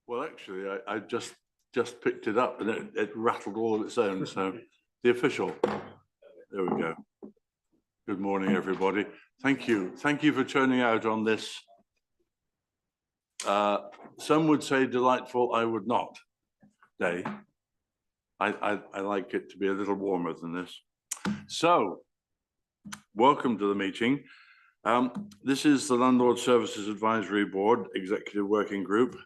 Well, actually, I just picked it up and it rattled all of its own. So the official, there we go. Good morning, everybody. Thank you. Thank you for turning out on this. Some would say delightful, I would not day. I like it to be a little warmer than this. So, welcome to the meeting. This is the Landlord Services Advisory Board Executive Working Group.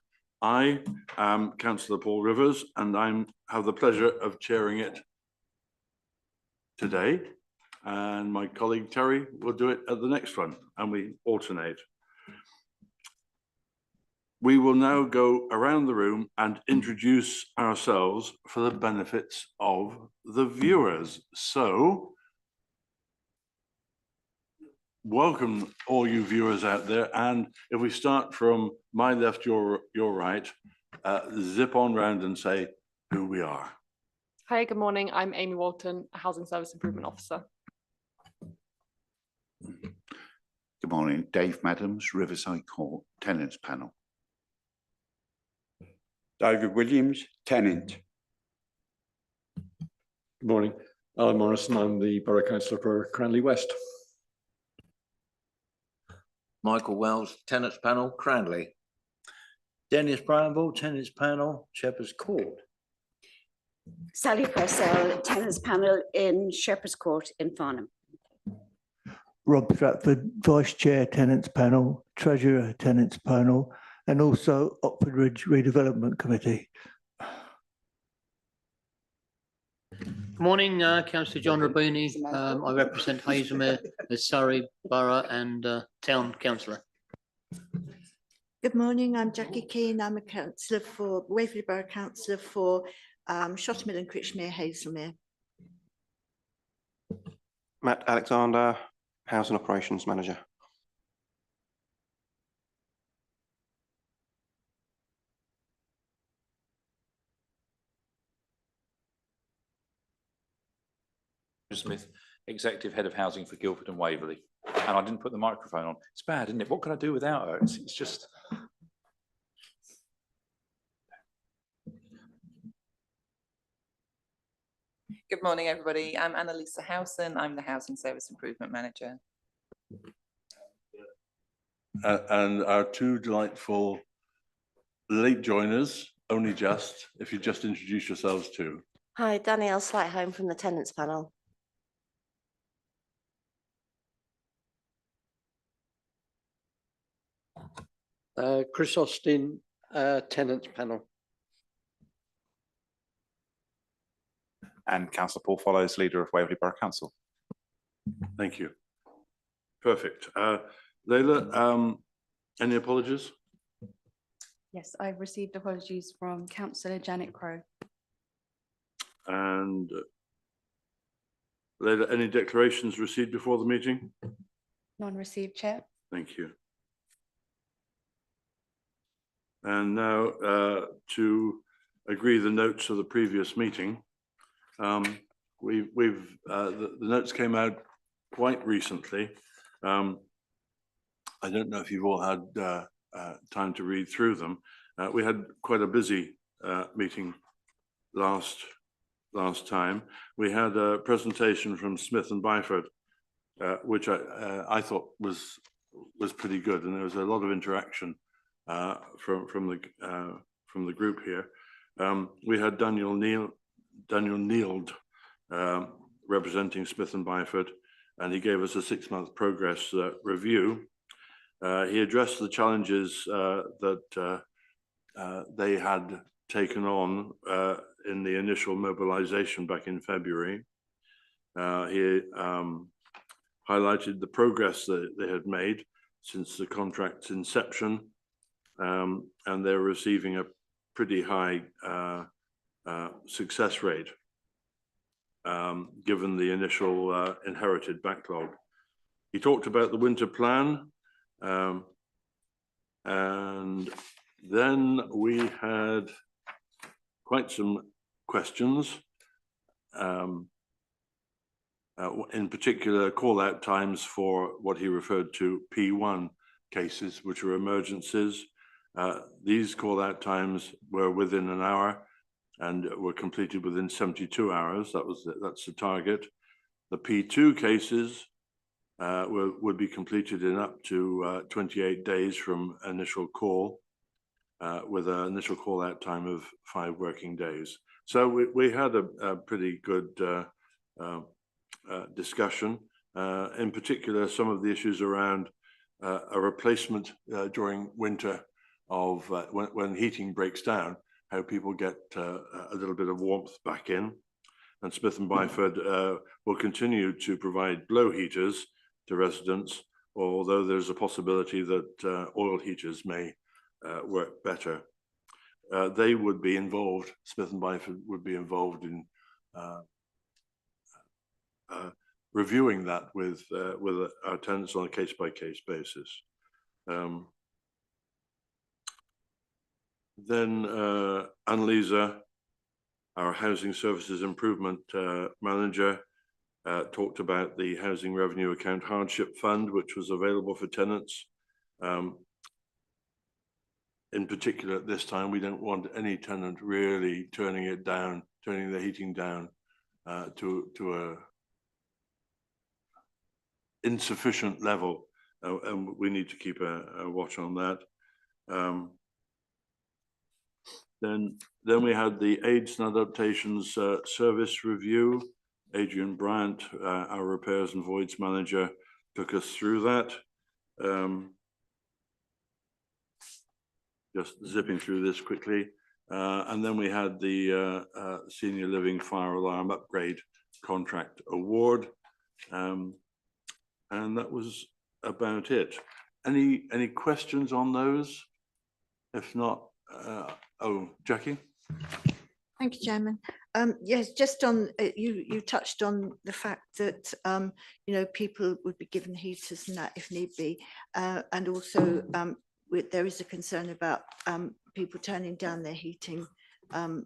I am Councillor Paul Rivers and I have the pleasure of chairing it today. And my colleague Terry will do it at the next one and we alternate. We will now go around the room and introduce ourselves for the benefits of the viewers. So, welcome all you viewers out there. And if we start from my left, your right, zip on round and say who we are. Hi, good morning. I'm Amy Walton, a Housing Service Improvement Officer. Good morning, Dave Madams, Riverside Court Tenants Panel. David Williams, tenant. Good morning, Alan Morrison. I'm the Borough Councillor for Cranley West. Michael Wells, Tenants Panel, Cranley. Dennis Bramble, Tenants Panel, Shepherd's Court. Sally Purcell, Tenants Panel in Shepherd's Court in Farnham. Rob Stratford, Vice Chair Tenants Panel, Treasurer Tenants Panel, and also Oxford Ridge Redevelopment Committee. Good morning, Councillor John Rabuni. I represent Hazelmere as Surrey Borough and Town Councillor. Good morning, I'm Jackie Keane. I'm a councillor for Waverley Borough Councillor for Shottermill and Critchmere, Hazelmere. Matt Alexander, Housing Operations Manager. Smith, Executive Head of Housing for Guildford and Waverley. And I didn't put the microphone on. It's bad, isn't it? What can I do without her? It's just... Good morning, everybody. I'm Annalisa Howson. I'm the Housing Service Improvement Manager. And our two delightful late joiners, only just, if you just introduce yourselves too. Hi, Danielle Slightholme from the Tenants Panel. Chris Austin, Tenants Panel. And Councillor Paul Follows, Leader of Waverley Borough Council. Thank you. Perfect. Leila, any apologies? Yes, I've received apologies from Councillor Janet Crow. And Leila, any declarations received before the meeting? None received, Chair. Thank you. And now to agree the notes of the previous meeting. The notes came out quite recently. I don't know if you've all had time to read through them. We had quite a busy meeting last time. We had a presentation from Smith and Byford, which I thought was pretty good, and there was a lot of interaction from the group here. We had Daniel Neild representing Smith and Byford, and he gave us a 6-month progress review. He addressed the challenges that they had taken on in the initial mobilization back in February. He highlighted the progress that they had made since the contract's inception, and they're receiving a pretty high success rate given the initial inherited backlog. He talked about the winter plan, and then we had quite some questions, in particular call out times for what he referred to P1 cases, which are emergencies, These call-out times were within an hour and were completed within 72 hours. That's the target. The P2 cases would be completed in up to 28 days from initial call, with an initial call-out time of 5 working days. So we had a pretty good discussion. In particular, some of the issues around a replacement during winter of when heating breaks down, how people get a little bit of warmth back in. And Smith and Byford will continue to provide blow heaters to residents, although there's a possibility that oil heaters may work better. They would be involved, Smith and Byford would be involved in reviewing that with our tenants on a case-by-case basis. Then Annalisa, our Housing Services Improvement Manager, talked about the Housing Revenue Account Hardship Fund, which was available for tenants. In particular, at this time, we don't want any tenant really turning it down, turning the heating down to a insufficient level, and we need to keep a watch on that. Then we had the Aids and Adaptations Service Review. Adrian Bryant, our Repairs and Voids Manager, took us through that. Just zipping through this quickly. And then we had the Senior Living Fire Alarm Upgrade Contract Award. And that was about it. Any questions on those? If not, oh, Jackie? Thank you, Chairman. Yes, just on you touched on the fact that you know, people would be given heaters and that if need be, and also there is a concern about people turning down their heating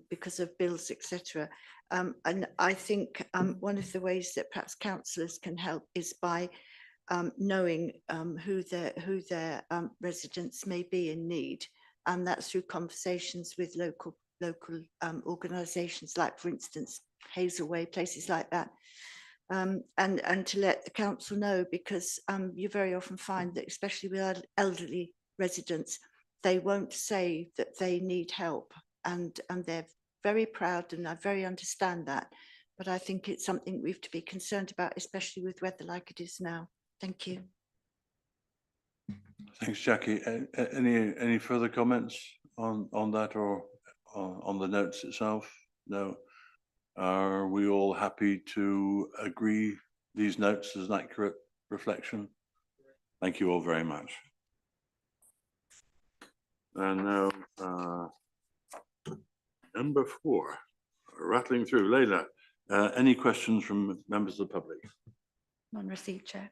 because of bills, etc. And I think one of the ways that perhaps councillors can help is by knowing who their residents may be in need, and that's through conversations with local organisations, like for instance Hazelway, places like that, and to let the council know, because you very often find that, especially with elderly residents, they won't say that they need help, and they're very proud, and I very understand that, but I think it's something we have to be concerned about, especially with weather like it is now. Thank you. Thanks, Jackie. Any further comments on that, or on the notes itself? No. Are we all happy to agree these notes as an accurate reflection? Thank you all very much. And now, number 4, rattling through. Leila, any questions from members of the public? None received, Chair.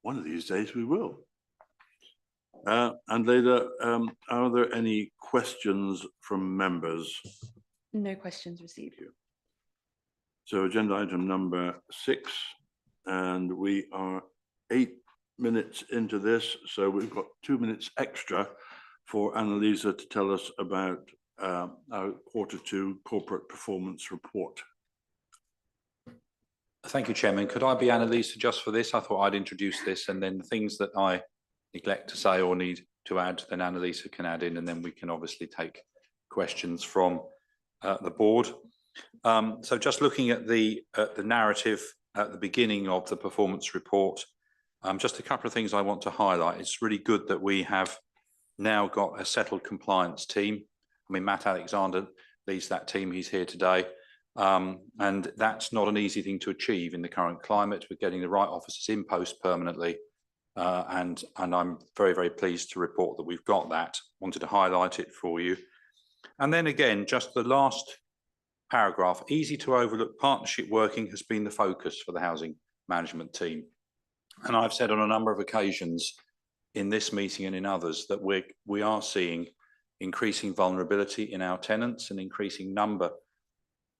One of these days we will. And Leila, are there any questions from members? No questions received. So agenda item number 6, and we are 8 minutes into this, so we've got 2 minutes extra for Annalisa to tell us about our Q2 corporate performance report. Thank you, Chairman. Could I be Annalisa just for this? I thought I'd introduce this, and then the things that I neglect to say or need to add, then Annalisa can add in, and then we can obviously take questions from the board. So just looking at the narrative at the beginning of the performance report, just a couple of things I want to highlight. It's really good that we have now got a settled compliance team. I mean, Matt Alexander leads that team. He's here today. And that's not an easy thing to achieve in the current climate. We're getting the right officers in post permanently. And I'm very, very pleased to report that we've got that. Wanted to highlight it for you. And then again, just the last paragraph, easy to overlook partnership working has been the focus for the housing management team. And I've said on a number of occasions in this meeting and in others that we are seeing increasing vulnerability in our tenants, an increasing number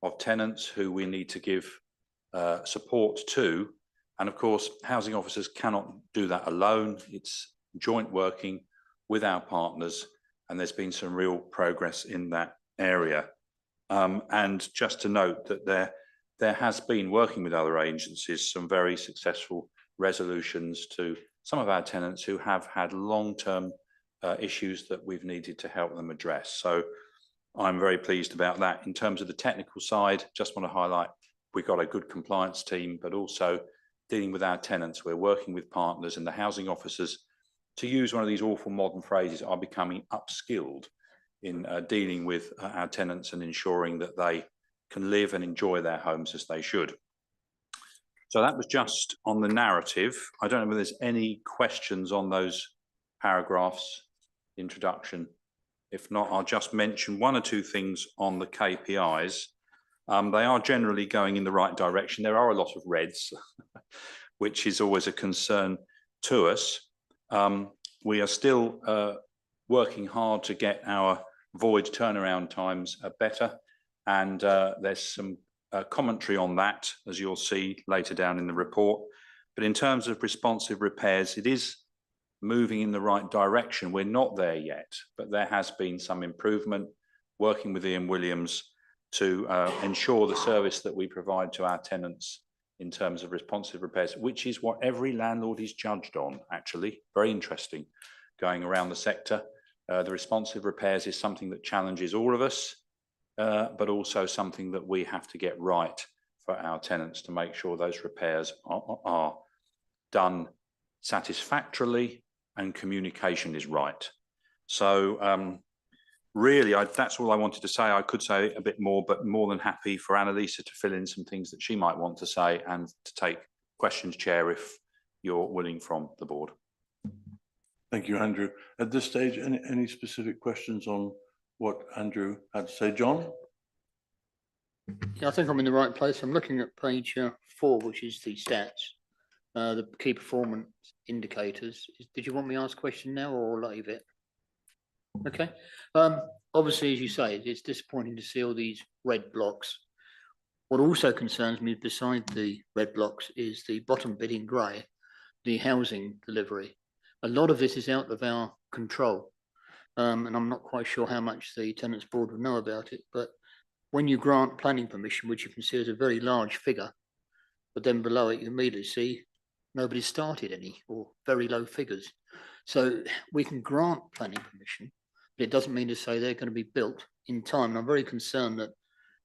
of tenants who we need to give support to. And of course, housing officers cannot do that alone. It's joint working with our partners, and there's been some real progress in that area. And just to note that there has been, working with other agencies, some very successful resolutions to some of our tenants who have had long-term issues that we've needed to help them address. So I'm very pleased about that. In terms of the technical side, just want to highlight, we've got a good compliance team, but also dealing with our tenants, we're working with partners and the housing officers, to use one of these awful modern phrases, are becoming upskilled in dealing with our tenants and ensuring that they can live and enjoy their homes as they should. So that was just on the narrative. I don't know whether there's any questions on those paragraphs, introduction. If not, I'll just mention one or two things on the KPIs. They are generally going in the right direction. There are a lot of reds, which is always a concern to us. We are still working hard to get our void turnaround times better, and there's some commentary on that, as you'll see later down in the report. But in terms of responsive repairs, it is moving in the right direction. We're not there yet, but there has been some improvement, working with Ian Williams to ensure the service that we provide to our tenants in terms of responsive repairs, which is what every landlord is judged on, actually. Very interesting, going around the sector. The responsive repairs is something that challenges all of us, but also something that we have to get right for our tenants to make sure those repairs are done satisfactorily and communication is right. So really, that's all I wanted to say. I could say a bit more, but more than happy for Annalisa to fill in some things that she might want to say and to take questions, Chair, if you're willing, from the board. Thank you, Andrew. At this stage, any specific questions on what Andrew had to say? John? Yeah, I think I'm in the right place. I'm looking at page 4, which is the stats, the key performance indicators. Did you want me to ask a question now or leave it? Okay. Obviously, as you say, it's disappointing to see all these red blocks. What also concerns me beside the red blocks is the bottom bit in grey, the housing delivery. A lot of this is out of our control, and I'm not quite sure how much the Tenants Board would know about it, but when you grant planning permission, which you can see is a very large figure, but then below it you immediately see nobody's started any, or very low figures. So we can grant planning permission, but it doesn't mean to say they're going to be built in time. And I'm very concerned that,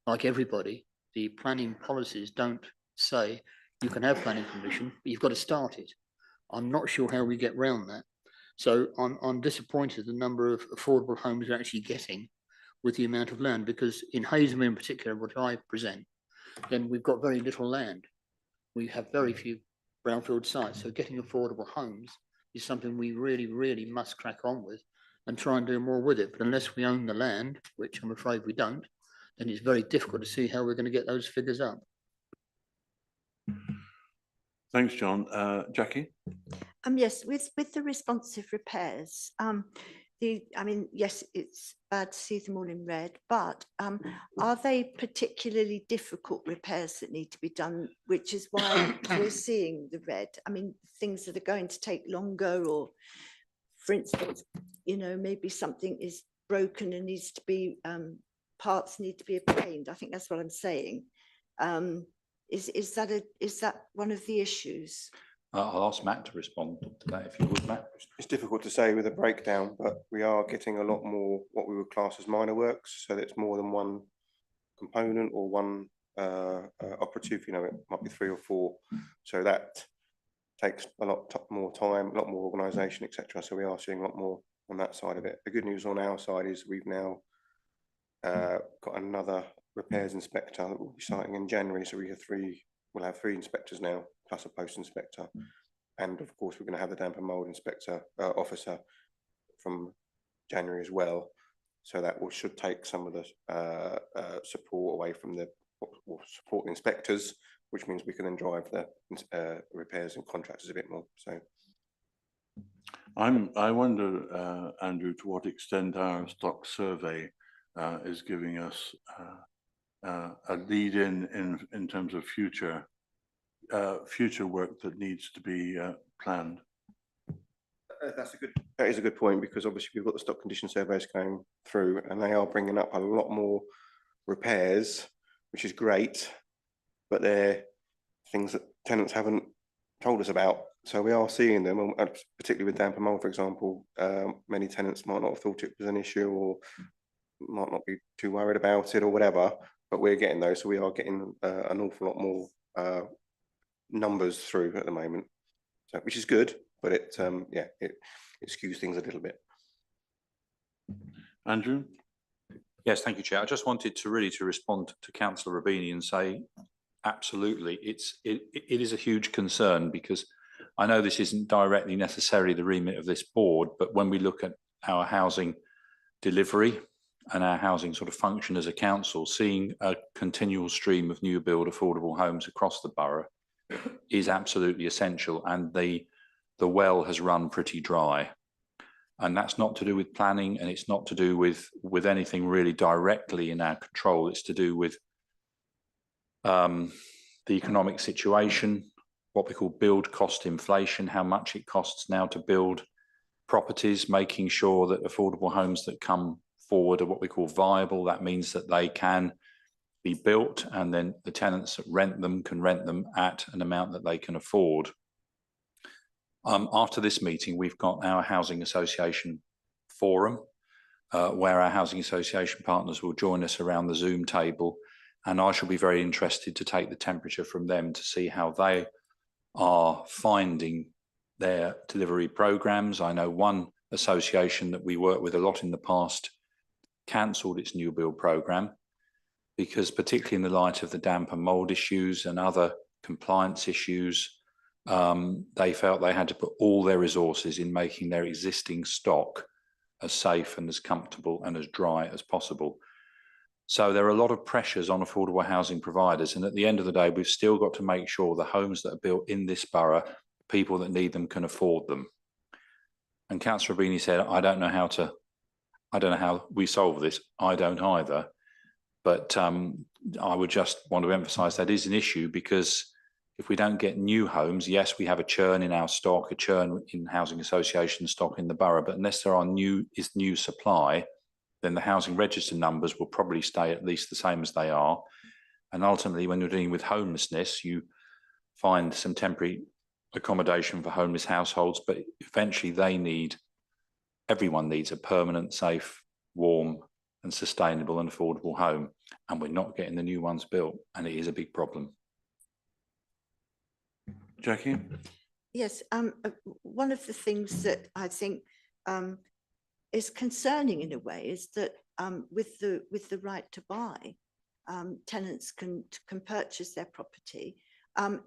like everybody, the planning policies don't say you can have planning permission, but you've got to start it. I'm not sure how we get around that. So I'm disappointed the number of affordable homes we're actually getting with the amount of land, because in Hazlemere in particular, what I present, then we've got very little land. We have very few brownfield sites. So getting affordable homes is something we really, really must crack on with and try and do more with it. But unless we own the land, which I'm afraid we don't, then it's very difficult to see how we're going to get those figures up. Thanks, John. Jackie? Yes, with the responsive repairs, I mean, yes, it's bad to see them all in red, but are they particularly difficult repairs that need to be done, which is why we're seeing the red? I mean, things that are going to take longer, or for instance, you know, maybe something is broken and needs to be, parts need to be obtained. I think that's what I'm saying. Is that one of the issues? I'll ask Matt to respond to that, if you would, Matt. It's difficult to say with a breakdown, but we are getting a lot more what we would class as minor works. So it's more than one component or one operative, you know, it might be 3 or 4. So that takes a lot more time, a lot more organisation, etc. So we are seeing a lot more on that side of it. The good news on our side is we've now got another repairs inspector that will be starting in January. So we'll have 3 inspectors now, plus a post inspector. And of course, we're going to have the damp and mould inspector officer from January as well. So that should take some of the support away from the support the inspectors, which means we can then drive the repairs and contractors a bit more. So I wonder, Andrew, to what extent our stock survey is giving us a lead in terms of future work that needs to be planned. That is a good point, because obviously we've got the stock condition surveys going through and they are bringing up a lot more repairs, which is great, but they're things that tenants haven't told us about. So we are seeing them, and particularly with damp and mold, for example. Many tenants might not have thought it was an issue or might not be too worried about it or whatever, but we're getting those. So we are getting an awful lot more numbers through at the moment, so, which is good, but it skews things a little bit. Andrew? Yes, thank you, Chair. I just wanted to really respond to Councillor Rabini and say, absolutely, it is a huge concern, because I know this isn't directly necessarily the remit of this board, but when we look at our housing delivery and our housing sort of function as a council, seeing a continual stream of new build affordable homes across the borough is absolutely essential, and the well has run pretty dry. And that's not to do with planning, and it's not to do with anything really directly in our control. It's to do with the economic situation, what we call build cost inflation, how much it costs now to build properties, making sure that affordable homes that come forward are what we call viable. That means that they can be built, and then the tenants that rent them can rent them at an amount that they can afford. After this meeting, we've got our Housing Association Forum, where our Housing Association partners will join us around the Zoom table, and I shall be very interested to take the temperature from them to see how they are finding their delivery programmes. I know one association that we worked with a lot in the past cancelled its new build programme, because particularly in the light of the damp and mould issues and other compliance issues, they felt they had to put all their resources in making their existing stock as safe and as comfortable and as dry as possible. So there are a lot of pressures on affordable housing providers, and at the end of the day, we've still got to make sure the homes that are built in this borough, people that need them can afford them. And Councillor Rabini said, I don't know how we solve this. I don't either. But I would just want to emphasise that is an issue, because if we don't get new homes, yes, we have a churn in our stock, a churn in housing association stock in the borough, but unless there are new supply, then the housing register numbers will probably stay at least the same as they are. And ultimately, when you're dealing with homelessness, you find some temporary accommodation for homeless households, but eventually everyone needs a permanent, safe, warm and sustainable and affordable home. And we're not getting the new ones built, and it is a big problem. Jackie? Yes, one of the things that I think is concerning in a way is that with the right to buy, tenants can purchase their property.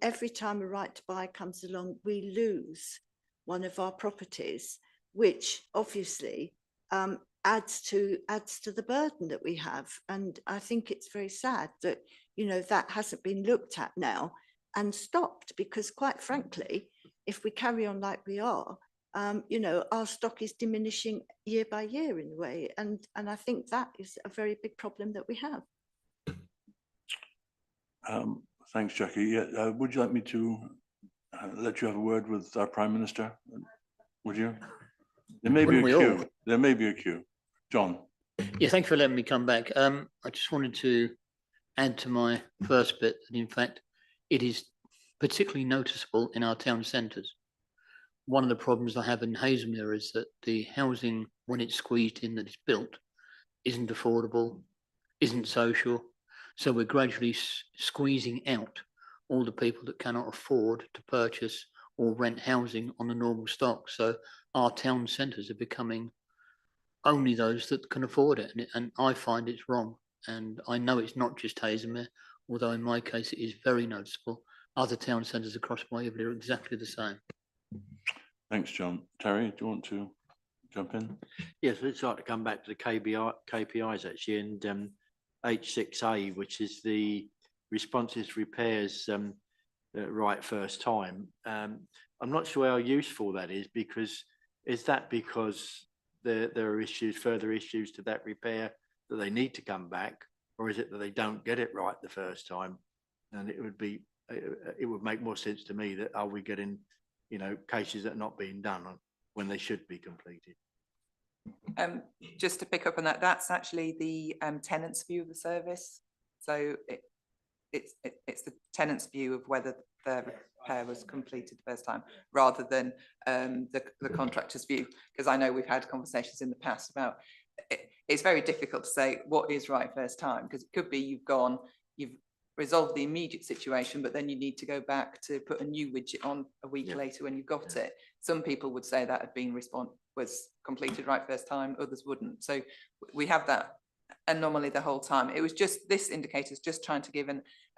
Every time a right to buy comes along, we lose one of our properties, which obviously adds to the burden that we have. And I think it's very sad that, you know, that hasn't been looked at now and stopped, because quite frankly, if we carry on like we are, you know, our stock is diminishing year by year in a way. And I think that is a very big problem that we have. Thanks, Jackie. Yeah, would you like me to let you have a word with our Prime Minister? Would you? There may be a queue. There may be a queue. John. Yeah, thank you for letting me come back. I just wanted to add to my first bit that in fact it is particularly noticeable in our town centres. One of the problems I have in Hazelmere is that the housing, when it's squeezed in that is built, isn't affordable, isn't social. So we're gradually squeezing out all the people that cannot afford to purchase or rent housing on the normal stock. So our town centres are becoming only those that can afford it. And I find it's wrong. And I know it's not just Hazelmere, although in my case it is very noticeable. Other town centres across Waverley are exactly the same. Thanks, John. Terry, do you want to jump in? Yes, I'd like to come back to the KPIs actually, and H6A, which is the responses repairs right first time. I'm not sure how useful that is, because there are issues, further issues to that repair that they need to come back, or is it that they don't get it right the first time? And it would make more sense to me that are we getting, you know, cases that are not being done. when they should be completed. Just to pick up on that, that's actually the tenant's view of the service. So it's the tenant's view of whether the repair was completed the first time, rather than the contractor's view. Because I know we've had conversations in the past about it's very difficult to say what is right first time, because it could be you've resolved the immediate situation, but then you need to go back to put a new widget on a week later when you've got it. Some people would say that had been was completed right first time, others wouldn't. So we have that anomaly the whole time. It was just, this indicator is just trying to give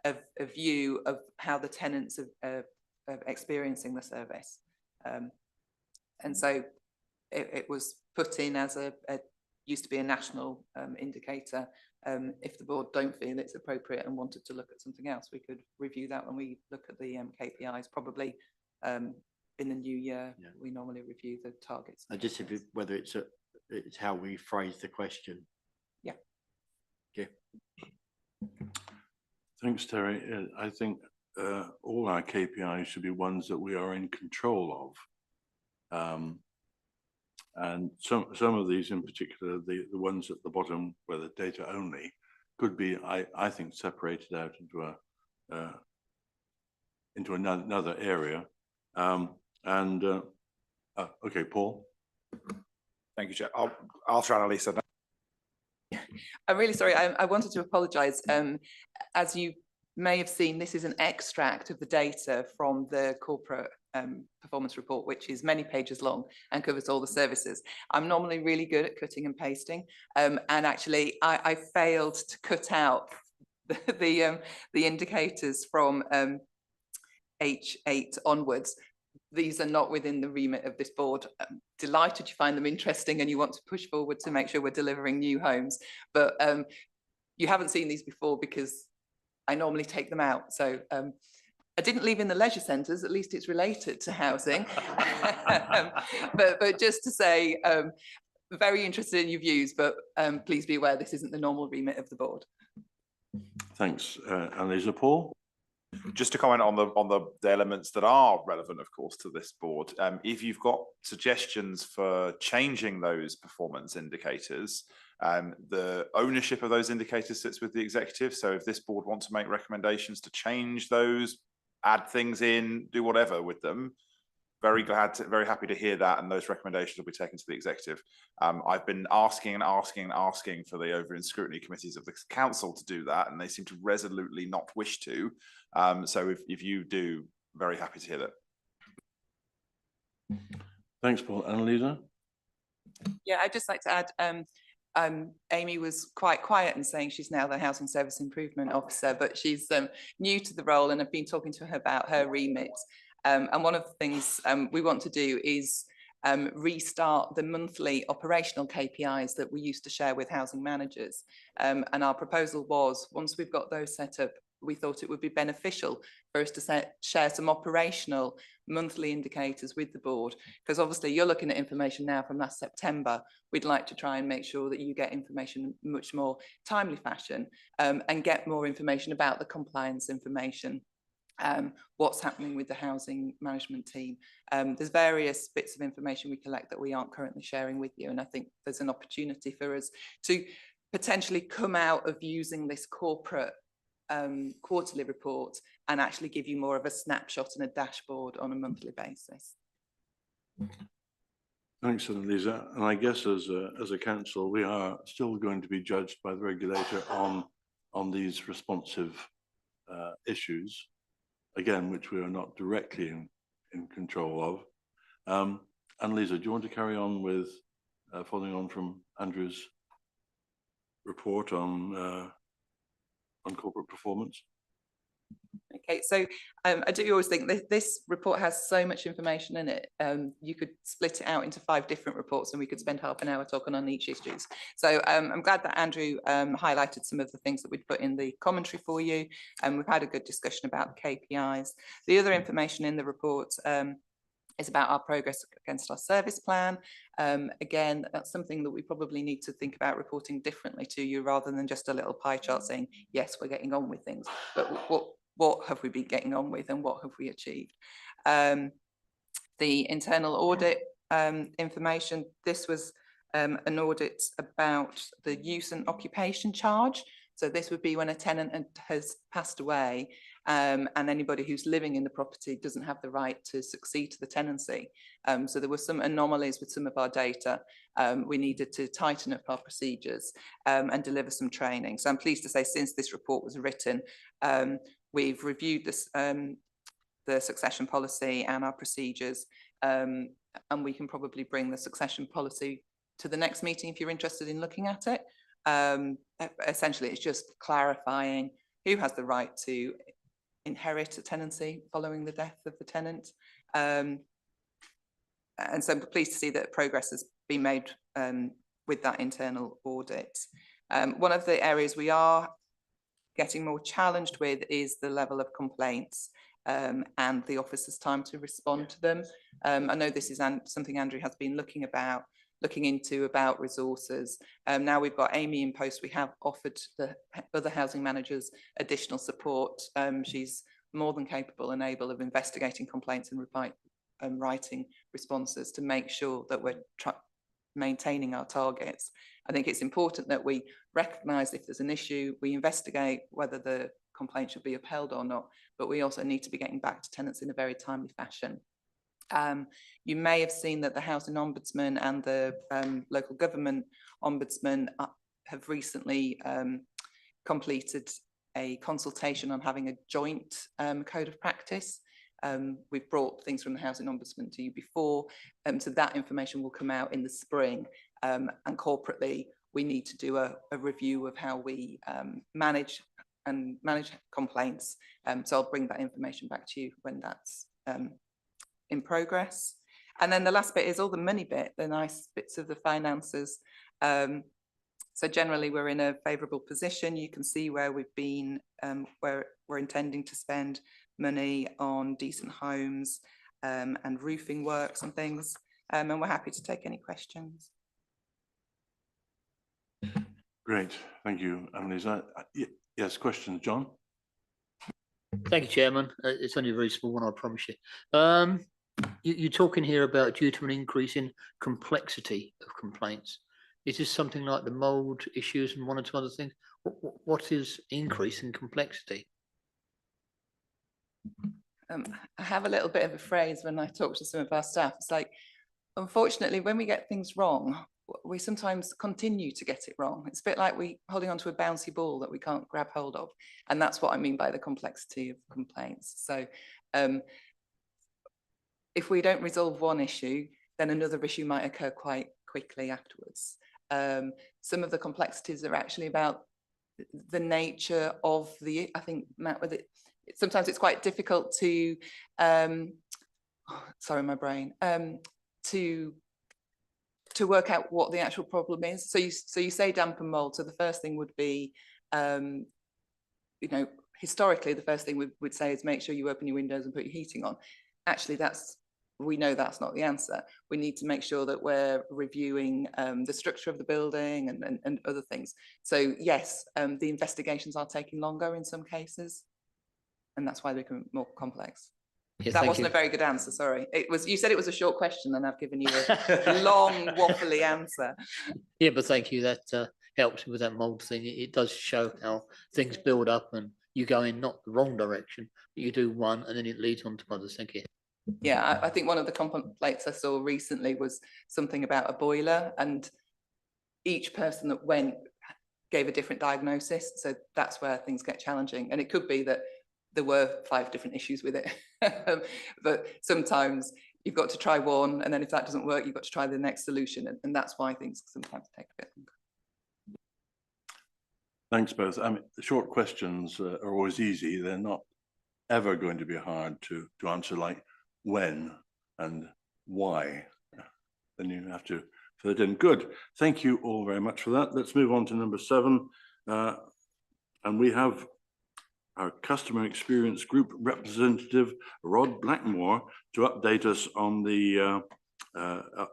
a view of how the tenants are experiencing the service. And so it was put in as used to be a national indicator. If the board don't feel it's appropriate and wanted to look at something else, we could review that when we look at the KPIs, probably in the new year. We normally review the targets. I just whether it's how we phrase the question. Yeah. Okay. Thanks, Terry. I think all our KPIs should be ones that we are in control of. And some of these in particular, the ones at the bottom where the data only could be, I think, separated out into another area. Okay, Paul. Thank you, Chair. I'll try and Annalisa. I'm really sorry. I wanted to apologise. As you may have seen, this is an extract of the data from the corporate performance report, which is many pages long and covers all the services. I'm normally really good at cutting and pasting, and actually I failed to cut out the indicators from H8 onwards. These are not within the remit of this board. I'm delighted you find them interesting and you want to push forward to make sure we're delivering new homes, but you haven't seen these before because I normally take them out. So I didn't leave in the leisure centres, at least it's related to housing. but just to say, very interested in your views, but please be aware this isn't the normal remit of the board. Thanks, Annalisa. Paul? Just to comment on the elements that are relevant, of course, to this board. If you've got suggestions for changing those performance indicators, the ownership of those indicators sits with the executive. So if this board wants to make recommendations to change those, add things in, do whatever with them, very happy to hear that, and those recommendations will be taken to the executive. I've been asking for the over and scrutiny committees of the council to do that, and they seem to resolutely not wish to. So if you do, very happy to hear that. Thanks, Paul. Annalisa? Yeah, I'd just like to add, Amy was quite quiet in saying she's now the Housing Service Improvement Officer, but she's new to the role, and I've been talking to her about her remit. And one of the things we want to do is restart the monthly operational KPIs that we used to share with housing managers. And our proposal was, once we've got those set up, we thought it would be beneficial for us to share some operational monthly indicators with the board, because obviously you're looking at information now from last September. We'd like to try and make sure that you get information in much more timely fashion, and get more information about the compliance information. What's happening with the housing management team. There's various bits of information we collect that we aren't currently sharing with you, and I think there's an opportunity for us to potentially come out of using this corporate quarterly report and actually give you more of a snapshot and a dashboard on a monthly basis. Thanks, Annalisa. And I guess as a council, we are still going to be judged by the regulator on these responsive issues, again, which we are not directly in control of. Annalisa, do you want to carry on with following on from Andrew's report on corporate performance? Okay, so I do always think that this report has so much information in it. You could split it out into 5 different reports and we could spend half an hour talking on each issue. So I'm glad that Andrew highlighted some of the things that we'd put in the commentary for you. And we've had a good discussion about the KPIs. The other information in the report is about our progress against our service plan. Again, that's something that we probably need to think about reporting differently to you, rather than just a little pie chart saying, yes, we're getting on with things, but what have we been getting on with and what have we achieved? The internal audit information. This was an audit about the use and occupation charge. So this would be when a tenant has passed away and anybody who's living in the property doesn't have the right to succeed to the tenancy. So there were some anomalies with some of our data. We needed to tighten up our procedures and deliver some training. So I'm pleased to say since this report was written, we've reviewed this, the succession policy and our procedures, and we can probably bring the succession policy to the next meeting if you're interested in looking at it. Essentially, it's just clarifying who has the right to inherit a tenancy following the death of the tenant. And so I'm pleased to see that progress has been made with that internal audit. One of the areas we are getting more challenged with is the level of complaints and the officer's time to respond to them. I know this is something Andrew has been looking into about resources. Now we've got Amy in post, we have offered the other housing managers additional support. She's more than capable and able of investigating complaints and writing responses to make sure that we're maintaining our targets. I think it's important that we recognise if there's an issue, we investigate whether the complaint should be upheld or not, but we also need to be getting back to tenants in a very timely fashion. You may have seen that the Housing Ombudsman and the local government ombudsman have recently completed a consultation on having a joint code of practice. We've brought things from the Housing Ombudsman to you before, so that information will come out in the spring, and corporately we need to do a review of how we manage complaints. So I'll bring that information back to you when that's in progress. And then the last bit is all the money bit, the nice bits of the finances. So generally we're in a favourable position. You can see where we've been, where we're intending to spend money on decent homes and roofing works and things. And we're happy to take any questions. Great, thank you, Emily. Yes, questions, John? Thank you, Chairman. It's only a very small one, I promise you. You're talking here about due to an increase in complexity of complaints. Is this something like the mould issues and one or two other things? What is increase in complexity? I have a little bit of a phrase when I talk to some of our staff. It's like, unfortunately, when we get things wrong, we sometimes continue to get it wrong. It's a bit like we holding onto a bouncy ball that we can't grab hold of. And that's what I mean by the complexity of complaints. So if we don't resolve one issue, then another issue might occur quite quickly afterwards. Some of the complexities are actually about the nature of the, I think, Matt, with it, sometimes it's quite difficult to, sorry, my brain, to work out what the actual problem is. So you say damp and mold. So the first thing would be, you know, historically, the first thing we would say is make sure you open your windows and put your heating on. Actually, we know that's not the answer. We need to make sure that we're reviewing the structure of the building and other things. So yes, the investigations are taking longer in some cases, and that's why they become more complex. Yeah, that wasn't a very good answer, sorry. It was, you said it was a short question and I've given you a long waffly answer. Yeah, but thank you, that helps with that mold thing. It does show how things build up and you go in not the wrong direction, but you do one and then it leads on to others. Thank you. Yeah, I think one of the complaints I saw recently was something about a boiler, and each person that went gave a different diagnosis. So that's where things get challenging. And it could be that there were 5 different issues with it. But sometimes you've got to try one, and then if that doesn't work, you've got to try the next solution. And that's why things sometimes take a bit longer. Thanks both. I mean, the short questions are always easy. They're not ever going to be hard to answer, like when and why. Then you have to fill it in. Good. Thank you all very much for that. Let's move on to number 7. And we have our customer experience group representative, Rod Blackmore, to update us on the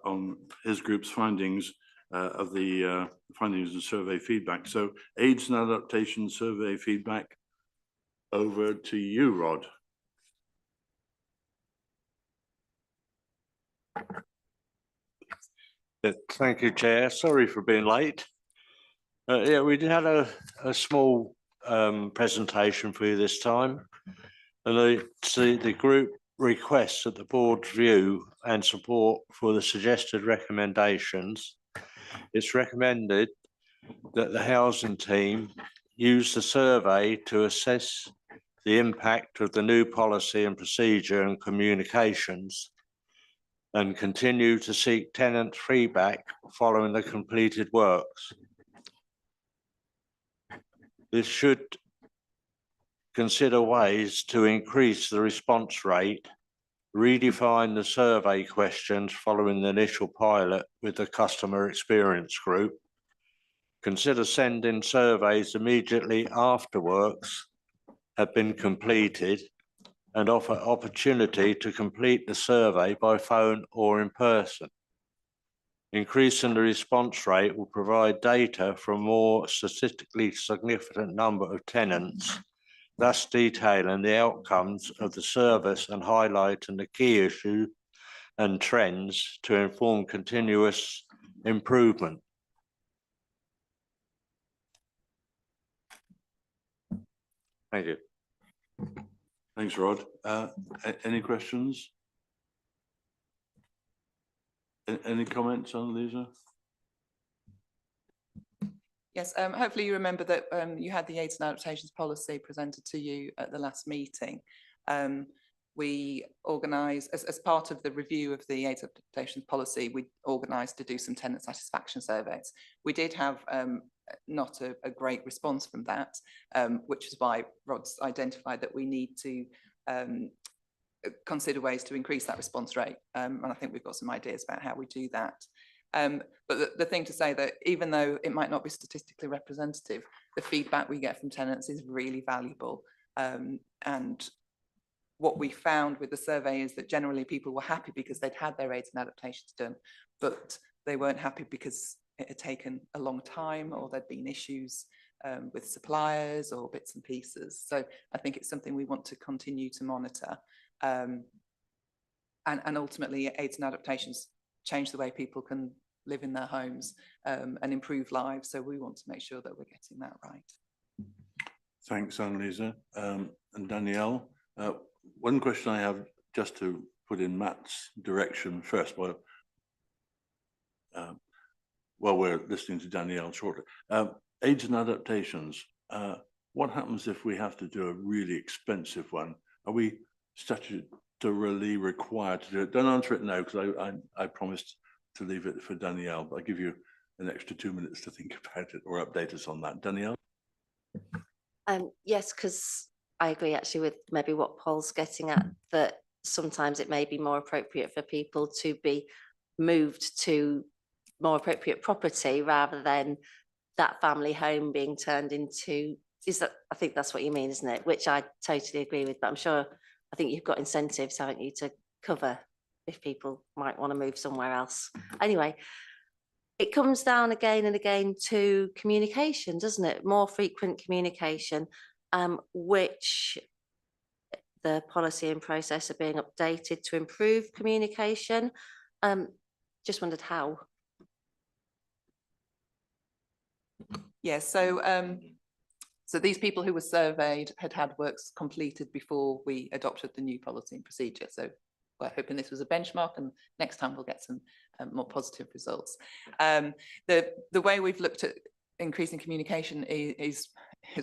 on his group's findings of the findings and survey feedback. So aids and adaptation survey feedback, over to you, Rod. Thank you, Chair. Sorry for being late. Yeah, we did had a small presentation for you this time. And the group requests that the board's view and support for the suggested recommendations. It's recommended that the housing team use the survey to assess the impact of the new policy and procedure and communications, and continue to seek tenant feedback following the completed works. This should consider ways to increase the response rate, redefine the survey questions following the initial pilot with the customer experience group, consider sending surveys immediately after works have been completed, and offer opportunity to complete the survey by phone or in person. Increasing the response rate will provide data from a more statistically significant number of tenants, thus detailing the outcomes of the service and highlighting the key issues and trends to inform continuous improvement. Thank you. Thanks, Rod. Any questions? Any comments on Lisa? Yes, hopefully you remember that you had the aids and adaptations policy presented to you at the last meeting. We organised, as part of the review of the aids adaptations policy, we organised to do some tenant satisfaction surveys. We did have not a great response from that, which is why Rod's identified that we need to consider ways to increase that response rate. And I think we've got some ideas about how we do that. But the thing to say that even though it might not be statistically representative, the feedback we get from tenants is really valuable. And what we found with the survey is that generally people were happy because they'd had their aids and adaptations done, but they weren't happy because it had taken a long time or there'd been issues with suppliers or bits and pieces. So I think it's something we want to continue to monitor. And ultimately aids and adaptations change the way people can live in their homes and improve lives. So we want to make sure that we're getting that right. Thanks, Annalisa. And Danielle, one question I have, just to put in Matt's direction first, while we're listening to Danielle shortly. Aids and adaptations, what happens if we have to do a really expensive one? Are we statutorily required to do it? Don't answer it now, because I promised to leave it for Danielle, but I'll give you an extra 2 minutes to think about it or update us on that. Danielle? Yes, because I agree actually with maybe what Paul's getting at, that sometimes it may be more appropriate for people to be moved to more appropriate property rather than that family home being turned into, I think that's what you mean, isn't it? Which I totally agree with, but I'm sure, I think you've got incentives, haven't you, to cover if people might want to move somewhere else. Anyway, it comes down again and again to communication, doesn't it? More frequent communication, which the policy and process are being updated to improve communication. Just wondered how. Yes, so these people who were surveyed had works completed before we adopted the new policy and procedure. So we're hoping this was a benchmark, and next time we'll get some more positive results. The way we've looked at increasing communication is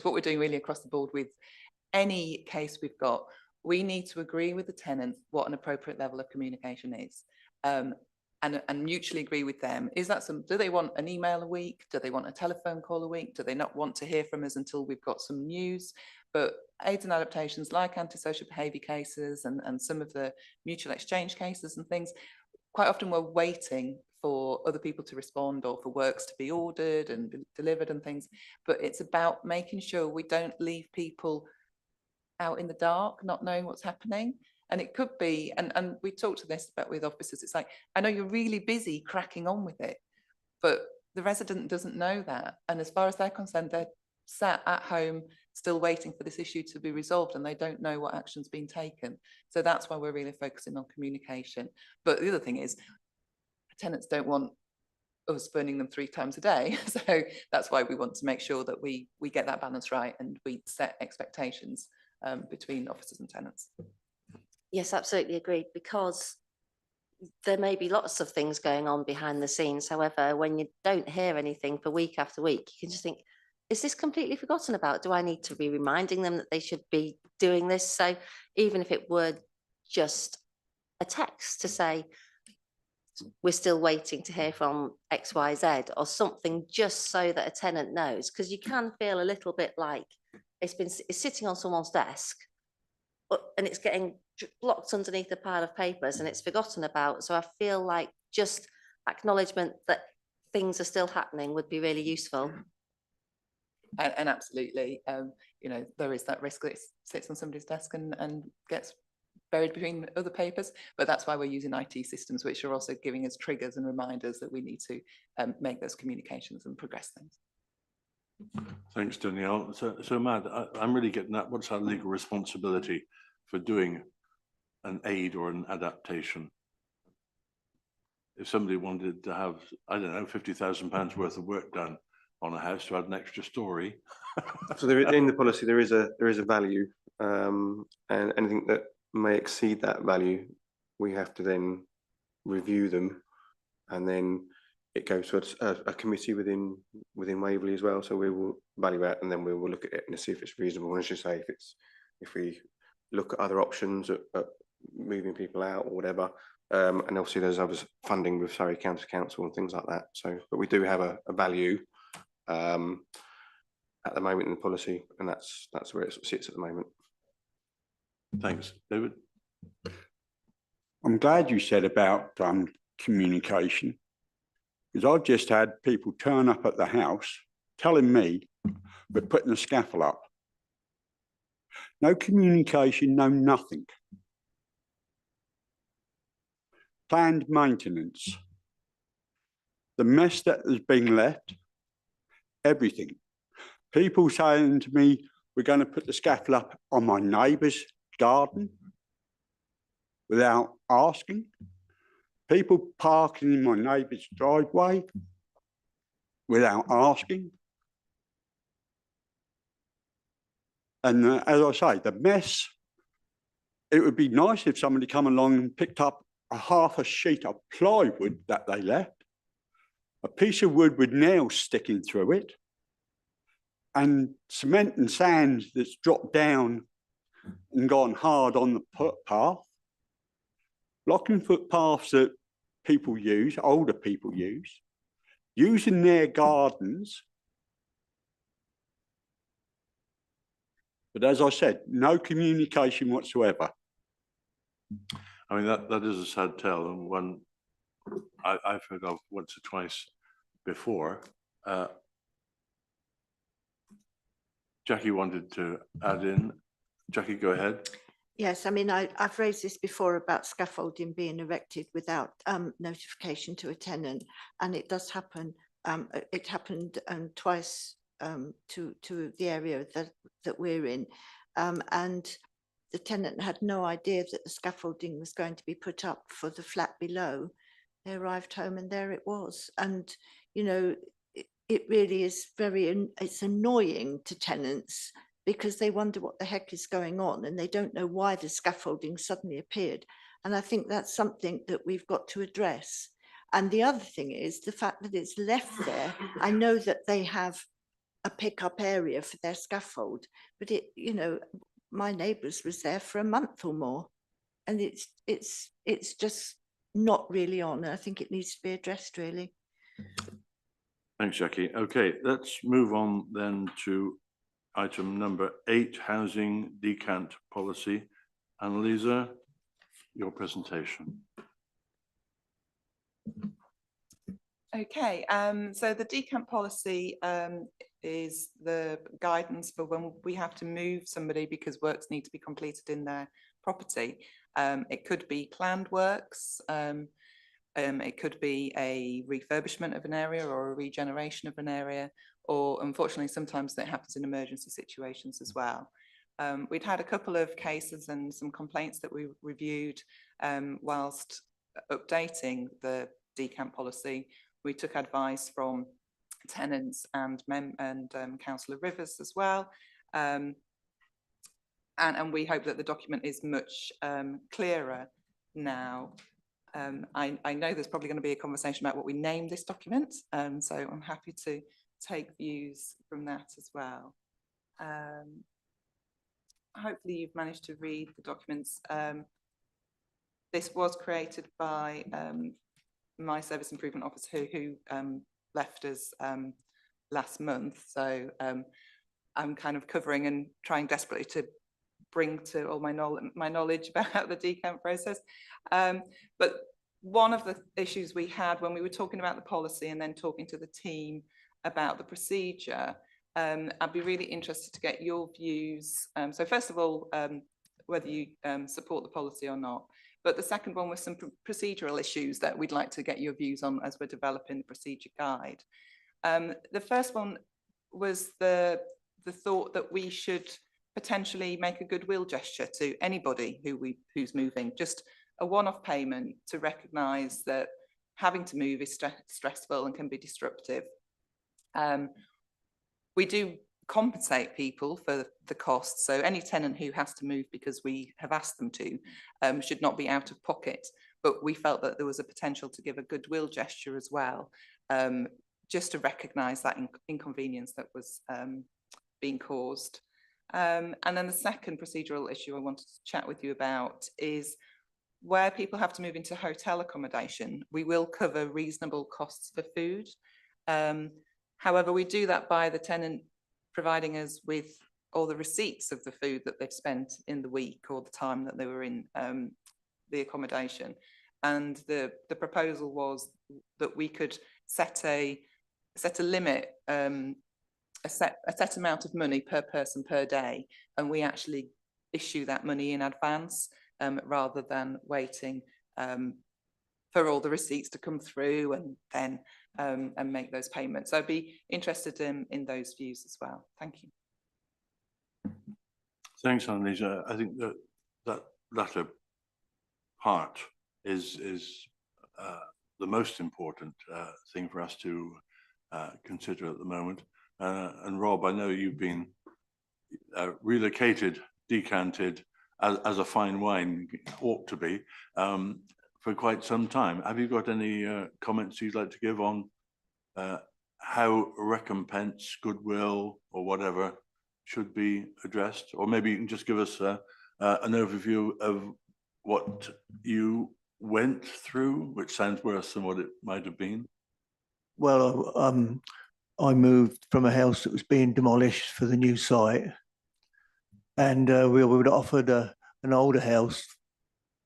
what we're doing really across the board with any case we've got. We need to agree with the tenant what an appropriate level of communication is. And mutually agree with them. Is that do they want an email a week? Do they want a telephone call a week? Do they not want to hear from us until we've got some news? But aids and adaptations like antisocial behaviour cases and some of the mutual exchange cases and things, quite often we're waiting for other people to respond or for works to be ordered and delivered and things. But it's about making sure we don't leave people out in the dark, not knowing what's happening. And it could be, and we talked to this about with officers, it's like, I know you're really busy cracking on with it, but the resident doesn't know that. And as far as they're concerned, they're sat at home still waiting for this issue to be resolved, and they don't know what action's been taken. So that's why we're really focusing on communication. But the other thing is, tenants don't want us burning them 3 times a day. So that's why we want to make sure that we get that balance right and we set expectations between officers and tenants. Yes, absolutely agreed, because there may be lots of things going on behind the scenes. However, when you don't hear anything for week after week, you can just think, is this completely forgotten about? Do I need to be reminding them that they should be doing this? So even if it were just a text to say, we're still waiting to hear from XYZ or something, just so that a tenant knows, because you can feel a little bit like it's sitting on someone's desk and it's getting blocked underneath a pile of papers and it's forgotten about. So I feel like just acknowledgement that things are still happening would be really useful. And absolutely, you know, there is that risk that it sits on somebody's desk and gets buried between other papers, but that's why we're using IT systems, which are also giving us triggers and reminders that we need to make those communications and progress things. Thanks, Danielle. So Matt, I'm really getting that. What's our legal responsibility for doing an aid or an adaptation? If somebody wanted to have, I don't know, £50,000 worth of work done on a house to add an extra story. So there, in the policy, there is a value, and anything that may exceed that value, we have to then review them, and then it goes to a committee within Waverley as well. So we will evaluate, and then we will look at it and see if it's reasonable. And as you say, if we look at other options at moving people out or whatever, and obviously there's other funding with Surrey County Council and things like that. So, but we do have a value at the moment in the policy, and that's where it sits at the moment. Thanks, David. I'm glad you said about communication, because I've just had people turn up at the house telling me we're putting the scaffold up. No communication, no nothing. Planned maintenance. The mess that has been left, everything. People saying to me, we're going to put the scaffold up on my neighbour's garden without asking. People parking in my neighbour's driveway without asking. And as I say, the mess, it would be nice if somebody come along and picked up half a sheet of plywood that they left, a piece of wood with nails sticking through it, and cement and sand that's dropped down and gone hard on the footpath, blocking footpaths that people use, older people use, using their gardens. But as I said, no communication whatsoever. I mean, that is a sad tale, and one I've heard of once or twice before. Jackie wanted to add in. Jackie, go ahead. Yes, I mean, I've raised this before about scaffolding being erected without notification to a tenant, and it does happen. It happened twice to the area that we're in, and the tenant had no idea that the scaffolding was going to be put up for the flat below. They arrived home and there it was. And, you know, it really is it's annoying to tenants because they wonder what the heck is going on and they don't know why the scaffolding suddenly appeared. And I think that's something that we've got to address. And the other thing is the fact that it's left there. I know that they have a pickup area for their scaffold, but it, you know, my neighbours was there for a month or more, and it's just not really on. I think it needs to be addressed, really. Thanks, Jackie. Okay, let's move on then to item number 8, housing decant policy. Annalisa, your presentation. Okay, so the decant policy is the guidance for when we have to move somebody because works need to be completed in their property. It could be planned works, it could be a refurbishment of an area or a regeneration of an area, or unfortunately sometimes that happens in emergency situations as well. We'd had a couple of cases and some complaints that we reviewed whilst updating the decant policy, we took advice from tenants and Councillor Rivers as well. And we hope that the document is much clearer now. I know there's probably going to be a conversation about what we name this document, so I'm happy to take views from that as well. Hopefully you've managed to read the documents. This was created by my service improvement officer who left us last month, so I'm kind of covering and trying desperately to bring to all my knowledge about the decant process. But one of the issues we had when we were talking about the policy and then talking to the team about the procedure, I'd be really interested to get your views. So first of all, whether you support the policy or not. But the second one was some procedural issues that we'd like to get your views on as we're developing the procedure guide. The first one was the thought that we should potentially make a goodwill gesture to anybody who's moving, just a one-off payment to recognise that having to move is stressful and can be disruptive. We do compensate people for the costs, so any tenant who has to move because we have asked them to should not be out of pocket, but we felt that there was a potential to give a goodwill gesture as well, just to recognise that inconvenience that was being caused. And then the second procedural issue I wanted to chat with you about is where people have to move into hotel accommodation, we will cover reasonable costs for food. However, we do that by the tenant providing us with all the receipts of the food that they've spent in the week or the time that they were in the accommodation. And the proposal was that we could set a limit, a set amount of money per person per day, and we actually issue that money in advance rather than waiting for all the receipts to come through and then and make those payments. So I'd be interested in those views as well. Thank you. Thanks, Annalise. I think that latter part is the most important thing for us to consider at the moment. And Rob, I know you've been relocated, decanted as a fine wine ought to be for quite some time. Have you got any comments you'd like to give on how recompense, goodwill, or whatever should be addressed? Or maybe you can just give us an overview of what you went through, which sounds worse than what it might have been. Well, I moved from a house that was being demolished for the new site, and we were offered an older house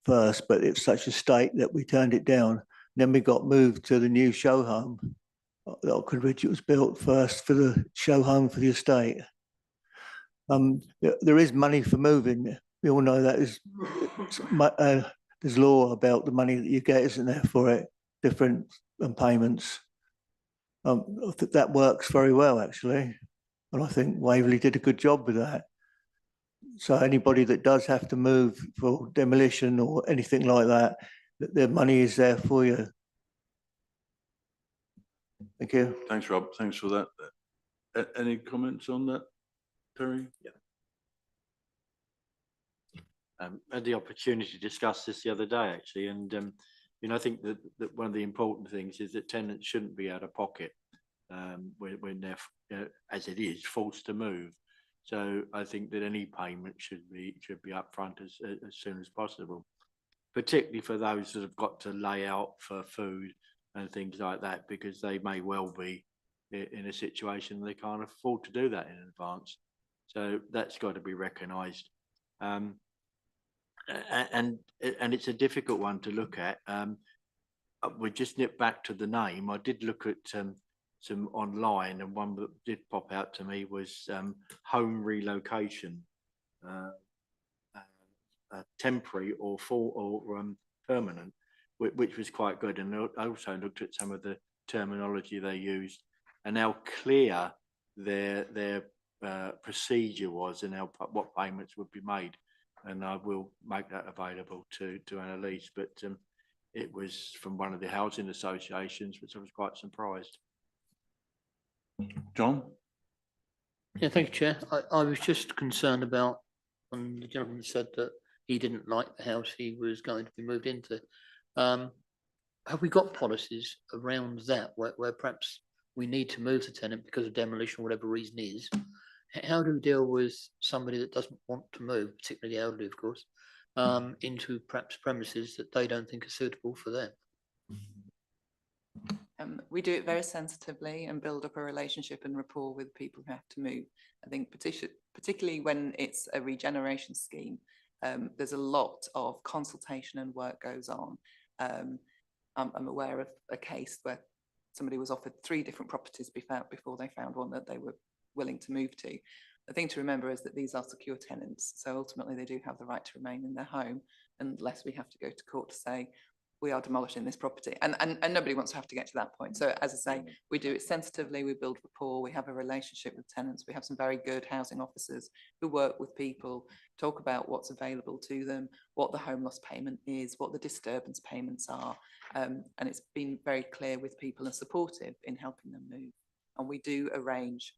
first, but it's such a state that we turned it down. Then we got moved to the new show home at Oxford Ridge. It was built first for the show home for the estate. There is money for moving. We all know that there's law about the money that you get, isn't there, for it, different payments. I think that works very well, actually. And I think Waverley did a good job with that. So anybody that does have to move for demolition or anything like that, the money is there for you. Thank you. Thanks, Rob. Thanks for that. Any comments on that, Terry? Yeah. I had the opportunity to discuss this the other day, actually, and you know, I think that one of the important things is that tenants shouldn't be out of pocket when they're, as it is, forced to move. So I think that any payment should be upfront as soon as possible, particularly for those that have got to lay out for food and things like that, because they may well be in a situation they can't afford to do that in advance. So that's got to be recognised. And it's a difficult one to look at. We just nip back to the name. I did look at some online, and one that did pop out to me was home relocation, temporary or full or permanent, which was quite good. And I also looked at some of the terminology they used and how clear their procedure was and what payments would be made. And I will make that available to Annalise. But it was from one of the housing associations, which I was quite surprised. John? Yeah, thank you, Chair. I was just concerned about when the gentleman said that he didn't like the house he was going to be moved into. Have we got policies around that where perhaps we need to move the tenant because of demolition or whatever reason is? How do we deal with somebody that doesn't want to move, particularly the elderly, of course, into perhaps premises that they don't think are suitable for them? We do it very sensitively and build up a relationship and rapport with people who have to move. I think particularly when it's a regeneration scheme, there's a lot of consultation and work goes on. I'm aware of a case where somebody was offered 3 different properties before they found one that they were willing to move to. The thing to remember is that these are secure tenants, so ultimately they do have the right to remain in their home unless we have to go to court to say we are demolishing this property, and nobody wants to have to get to that point. So as I say, we do it sensitively, we build rapport, we have a relationship with tenants, we have some very good housing officers who work with people, talk about what's available to them, what the home loss payment is, what the disturbance payments are, and it's been very clear with people and supportive in helping them move. And we do arrange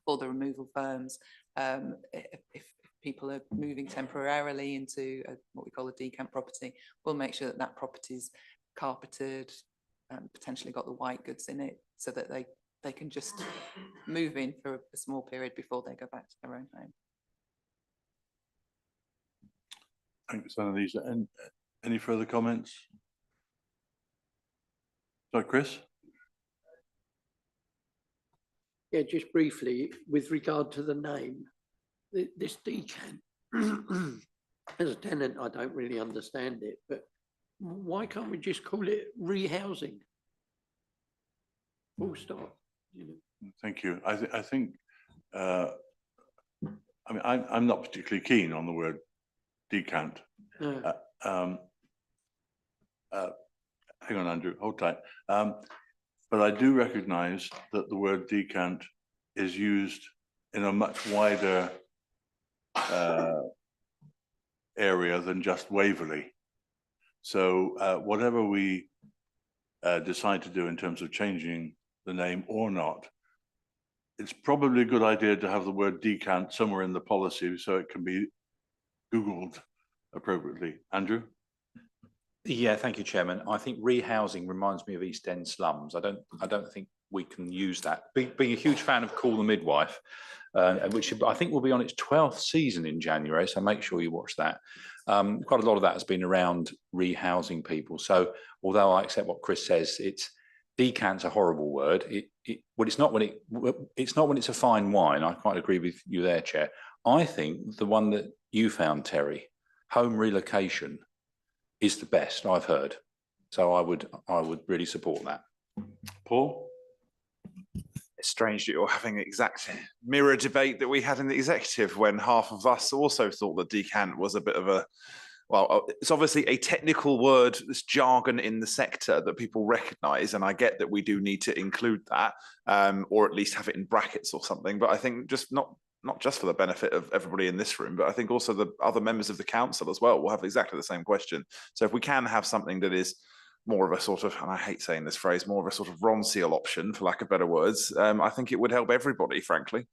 for the removal firms, if people are moving temporarily into what we call a decant property, we'll make sure that that property's carpeted, potentially got the white goods in it, so that they can just move in for a small period before they go back to their own home. Thanks, Annalisa. And any further comments? So, Chris? Yeah, just briefly, with regard to the name, this decant, as a tenant, I don't really understand it, but why can't we just call it rehousing? Full stop. You know? Thank you. I think, I mean, I'm not particularly keen on the word decant. Hang on, Andrew, hold tight. But I do recognise that the word decant is used in a much wider area than just Waverley. So whatever we decide to do in terms of changing the name or not, it's probably a good idea to have the word decant somewhere in the policy so it can be Googled appropriately. Andrew? Yeah, thank you, Chairman. I think rehousing reminds me of East End slums. I don't think we can use that. Being a huge fan of Call the Midwife, which I think will be on its 12th season in January, so make sure you watch that. Quite a lot of that has been around rehousing people. So although I accept what Chris says, decant's a horrible word. Well, it's not when it's a fine wine. I quite agree with you there, Chair. I think the one that you found, Terry, home relocation, is the best I've heard. So I would really support that. Paul? It's strange that you're having the exact mirror debate that we had in the executive when half of us also thought that decant was a bit of a, well, it's obviously a technical word, this jargon in the sector that people recognise, and I get that we do need to include that, or at least have it in brackets or something, but I think just not just for the benefit of everybody in this room, but I think also the other members of the council as well will have exactly the same question. So if we can have something that is more of a sort of, and I hate saying this phrase, more of a sort of Ronseal option, for lack of better words, I think it would help everybody, frankly.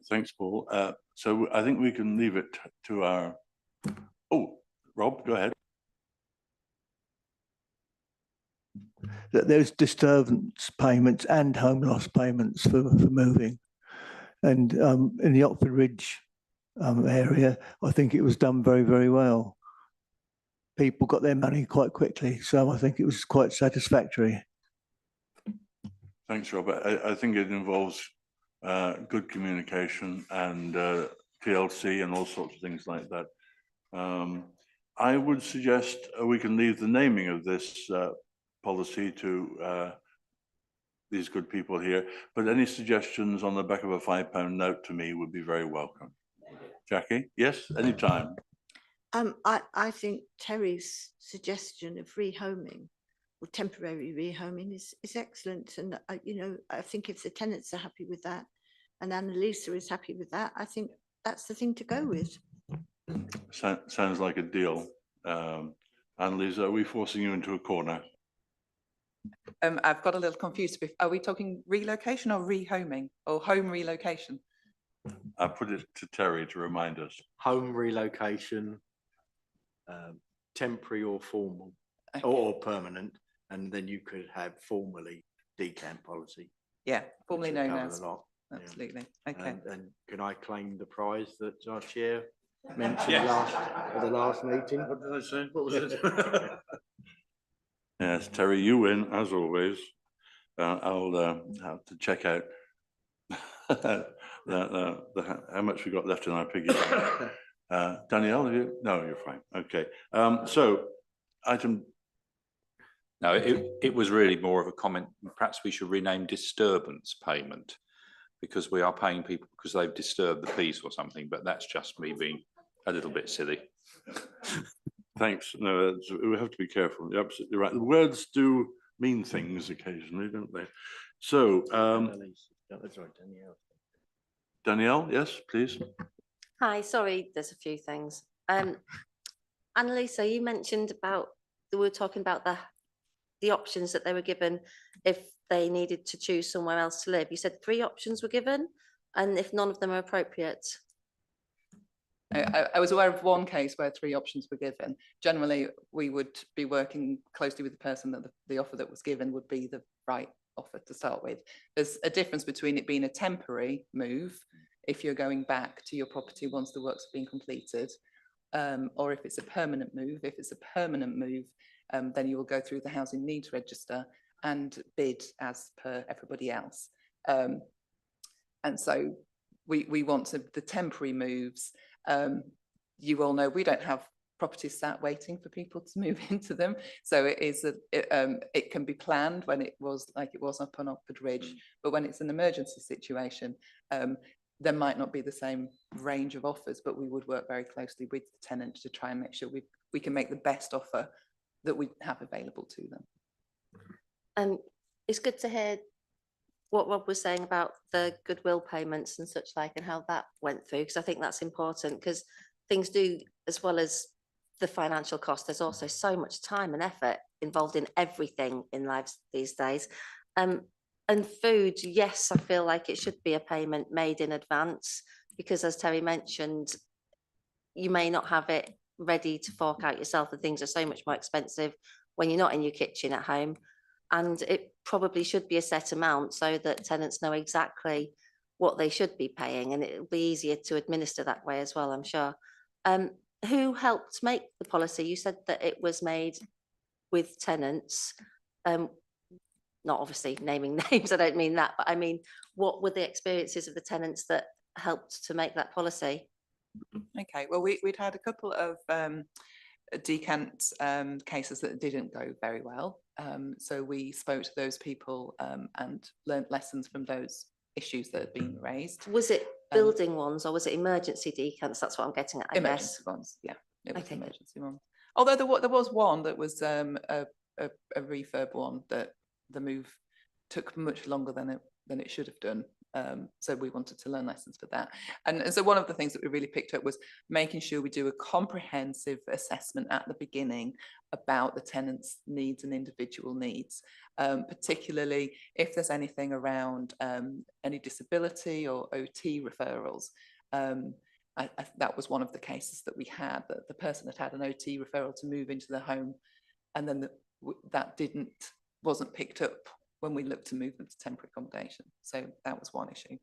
Thanks, Paul. So I think we can leave it to our, Rob, go ahead. That there's disturbance payments and home loss payments for moving. And in the Oxford Ridge area, I think it was done very, very well. People got their money quite quickly, so I think it was quite satisfactory. Thanks, Robert. I think it involves good communication and TLC and all sorts of things like that. I would suggest we can leave the naming of this policy to these good people here, but any suggestions on the back of a £5 note to me would be very welcome. Jackie? Yes, anytime. I think Terry's suggestion of rehoming or temporary rehoming is excellent, and I think if the tenants are happy with that and Annalisa is happy with that, I think that's the thing to go with. Sounds like a deal. Annalise, are we forcing you into a corner? I've got a little confused. Are we talking relocation or rehoming or home relocation? I put it to Terry to remind us. Home relocation, temporary or formal, or permanent, and then you could have formally decant policy. Yeah, formally which would known cover as. a lot. Absolutely. Okay. And can I claim the prize that our chair mentioned Yes. at the last meeting? What did I say? What was it? Yes, Terry, you win as always. I'll have to check out how much we got left in our piggy bank. Danielle, have you? No, you're fine. Okay. So item. No, it was really more of a comment. Perhaps we should rename disturbance payment, because we are paying people because they've disturbed the peace or something, but that's just me being a little bit silly. Thanks. No, we have to be careful. You're absolutely right. The words do mean things occasionally, don't they? So, Danielle, yes, please. Hi, sorry, there's a few things. Annalisa, you mentioned about, we were talking about the options that they were given if they needed to choose somewhere else to live. You said 3 options were given, and if none of them are appropriate. I was aware of one case where 3 options were given. Generally, we would be working closely with the person that the offer that was given would be the right offer to start with. There's a difference between it being a temporary move, if you're going back to your property once the works have been completed, or if it's a permanent move. If it's a permanent move, then you will go through the housing needs register and bid as per everybody else. And so we want the temporary moves. You all know we don't have properties sat waiting for people to move into them. So it can be planned when it was like it was up on Oxford Ridge, but when it's an emergency situation, there might not be the same range of offers, but we would work very closely with the tenant to try and make sure we can make the best offer that we have available to them. It's good to hear what Rob was saying about the goodwill payments and such like, and how that went through, because I think that's important, because things do, as well as the financial cost, there's also so much time and effort involved in everything in lives these days. And food, yes, I feel like it should be a payment made in advance, because as Terry mentioned, you may not have it ready to fork out yourself, and things are so much more expensive when you're not in your kitchen at home. And it probably should be a set amount so that tenants know exactly what they should be paying, and it'll be easier to administer that way as well, I'm sure. Who helped make the policy? You said that it was made with tenants. Not obviously naming names, I don't mean that, but I mean, what were the experiences of the tenants that helped to make that policy? Okay, well, we'd had a couple of decant cases that didn't go very well. So we spoke to those people and learnt lessons from those issues that had been raised. Was it building ones or was it emergency decants? That's what I'm getting at, I emergency guess. ones, yeah. It was Okay, good. emergency ones. Although there was one that was a refurb one that the move took much longer than it should have done. So we wanted to learn lessons for that. And so one of the things that we really picked up was making sure we do a comprehensive assessment at the beginning about the tenant's needs and individual needs, particularly if there's anything around any disability or OT referrals. That was one of the cases that we had, that the person had an OT referral to move into the home, and then that wasn't picked up when we looked to move them to temporary accommodation. So that was one issue.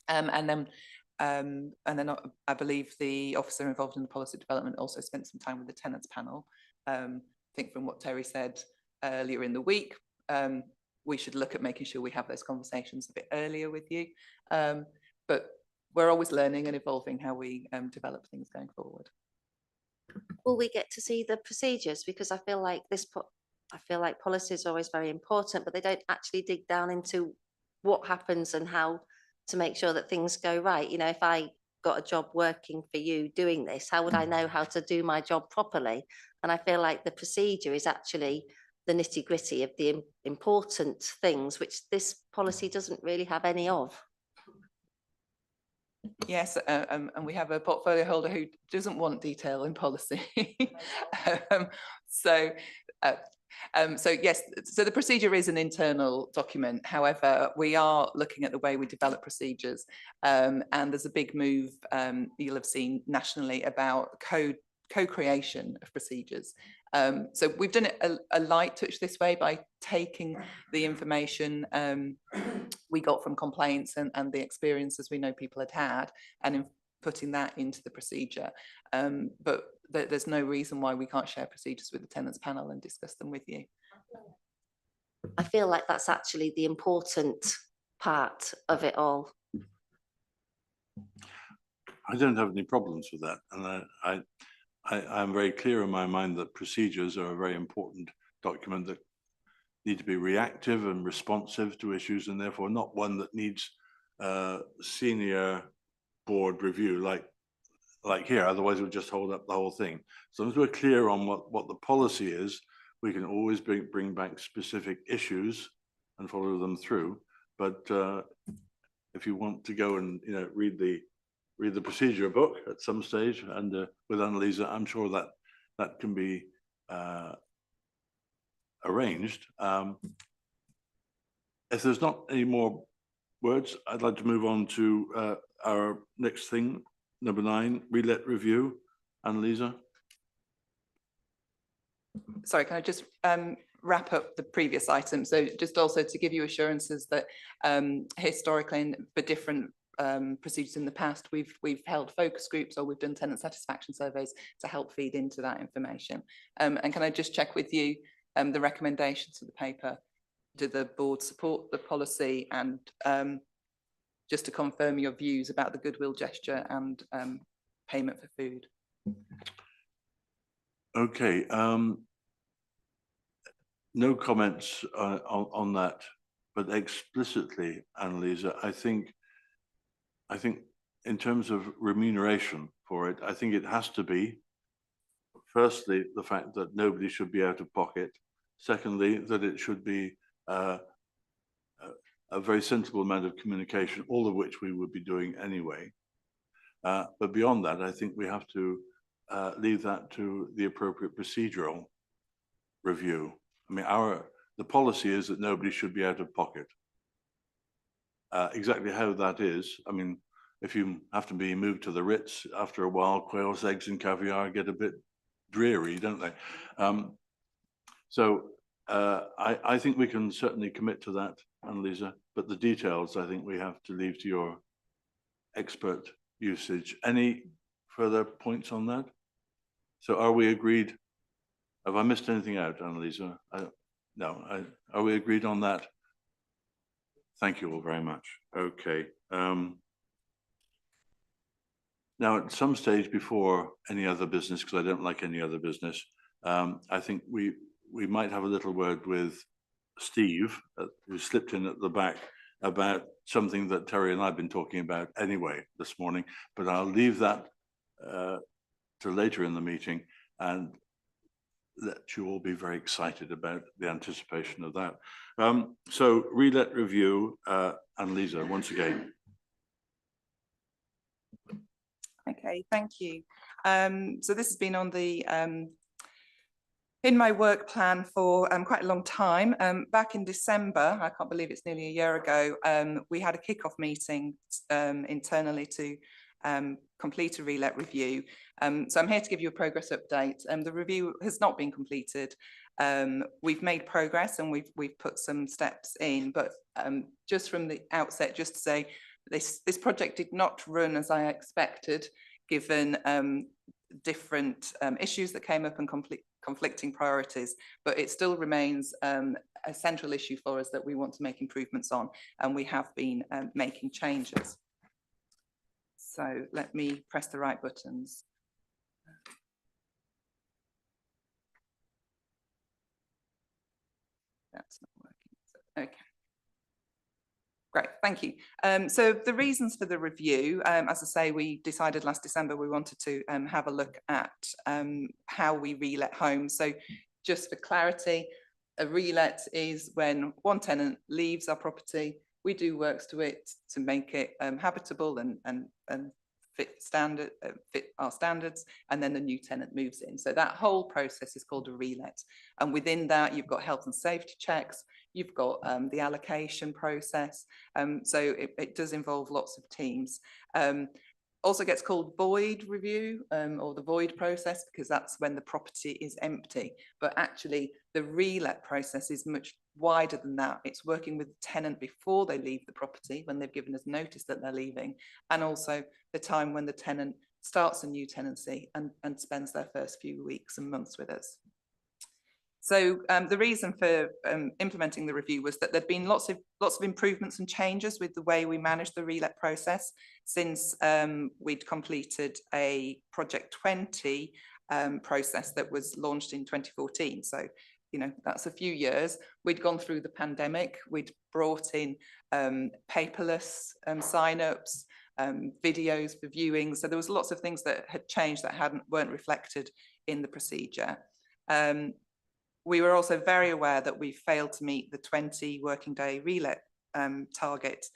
And then I believe the officer involved in the policy development also spent some time with the tenants panel. I think from what Terry said earlier in the week, we should look at making sure we have those conversations a bit earlier with you. But we're always learning and evolving how we develop things going forward. Will we get to see the procedures? Because I feel like policy is always very important, but they don't actually dig down into what happens and how to make sure that things go right. You know, if I got a job working for you doing this, how would I know how to do my job properly? And I feel like the procedure is actually the nitty-gritty of the important things, which this policy doesn't really have any of. Yes, and we have a portfolio holder who doesn't want detail in policy. Um, so, so yes, so the procedure is an internal document. However, we are looking at the way we develop procedures, and there's a big move you'll have seen nationally about co-creation of procedures. So we've done it a light touch this way by taking the information we got from complaints and the experiences we know people had and putting that into the procedure. But there's no reason why we can't share procedures with the tenants panel and discuss them with you. I feel like that's actually the important part of it all. I don't have any problems with that, and I'm very clear in my mind that procedures are a very important document that need to be reactive and responsive to issues, and therefore not one that needs senior board review like here. Otherwise, it would just hold up the whole thing. So as we're clear on what the policy is, we can always bring back specific issues and follow them through. But if you want to go and read the procedure book at some stage, and with Annalisa, I'm sure that can be arranged. If there's not any more words, I'd like to move on to our next thing, number 9, relet review. Annalisa. Sorry, can I just wrap up the previous item? So just also to give you assurances that historically and for different procedures in the past, we've held focus groups or we've done tenant satisfaction surveys to help feed into that information. And can I just check with you the recommendations of the paper? Do the board support the policy? And just to confirm your views about the goodwill gesture and payment for food. Okay. No comments on that, but explicitly, Annalisa, I think in terms of remuneration for it, I think it has to be, firstly, the fact that nobody should be out of pocket. Secondly, that it should be a very sensible amount of communication, all of which we would be doing anyway. But beyond that, I think we have to leave that to the appropriate procedural review. I mean, the policy is that nobody should be out of pocket. Exactly how that is, I mean, if you have to be moved to the Ritz after a while, quail's eggs and caviar get a bit dreary, don't they? So I think we can certainly commit to that, Annalisa, but the details I think we have to leave to your expert usage. Any further points on that? So are we agreed? Have I missed anything out, Annalisa? No. Are we agreed on that? Thank you all very much. Okay. Now, at some stage before any other business, because I don't like any other business, I think we might have a little word with Steve, who slipped in at the back, about something that Terry and I have been talking about anyway this morning, but I'll leave that to later in the meeting and let you all be very excited about the anticipation of that. So relet review, Annalisa, once again. Okay, thank you. So this has been on the in my work plan for quite a long time. Back in December, I can't believe it's nearly a year ago, we had a kick-off meeting internally to complete a relet review. So I'm here to give you a progress update. The review has not been completed. We've made progress and we've put some steps in, but just from the outset, just to say this project did not run as I expected, given different issues that came up and conflicting priorities, but it still remains a central issue for us that we want to make improvements on, and we have been making changes. So let me press the right buttons. That's not working. Okay. Great, thank you. So the reasons for the review, as I say, we decided last December we wanted to have a look at how we relet homes. So just for clarity, a relet is when one tenant leaves our property, We do works to it to make it habitable and fit our standards, and then the new tenant moves in. So that whole process is called a relet. And within that, you've got health and safety checks, you've got the allocation process. So it does involve lots of teams. Also gets called void review or the void process, because that's when the property is empty. But actually the relet process is much wider than that. It's working with the tenant before they leave the property, when they've given us notice that they're leaving, and also the time when the tenant starts a new tenancy and spends their first few weeks and months with us. So the reason for implementing the review was that there'd been lots of improvements and changes with the way we manage the relet process since we'd completed a Project 20 process that was launched in 2014. So, you know, that's a few years. We'd gone through the pandemic. We'd brought in paperless sign-ups, videos for viewing. So there was lots of things that had changed that weren't reflected in the procedure. We were also very aware that we failed to meet the 20 working day relet target,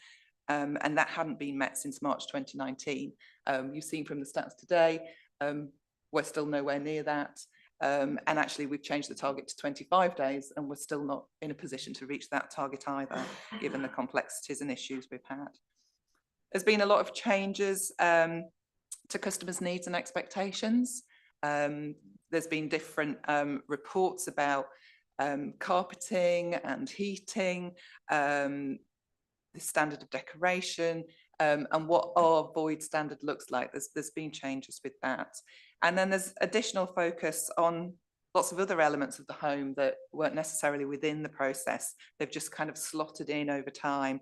and that hadn't been met since March 2019. You've seen from the stats today, we're still nowhere near that. And actually we've changed the target to 25 days and we're still not in a position to reach that target either, given the complexities and issues we've had. There's been a lot of changes to customers' needs and expectations. There's been different reports about carpeting and heating, the standard of decoration, and what our void standard looks like. There's been changes with that. And then there's additional focus on lots of other elements of the home that weren't necessarily within the process. They've just kind of slotted in over time,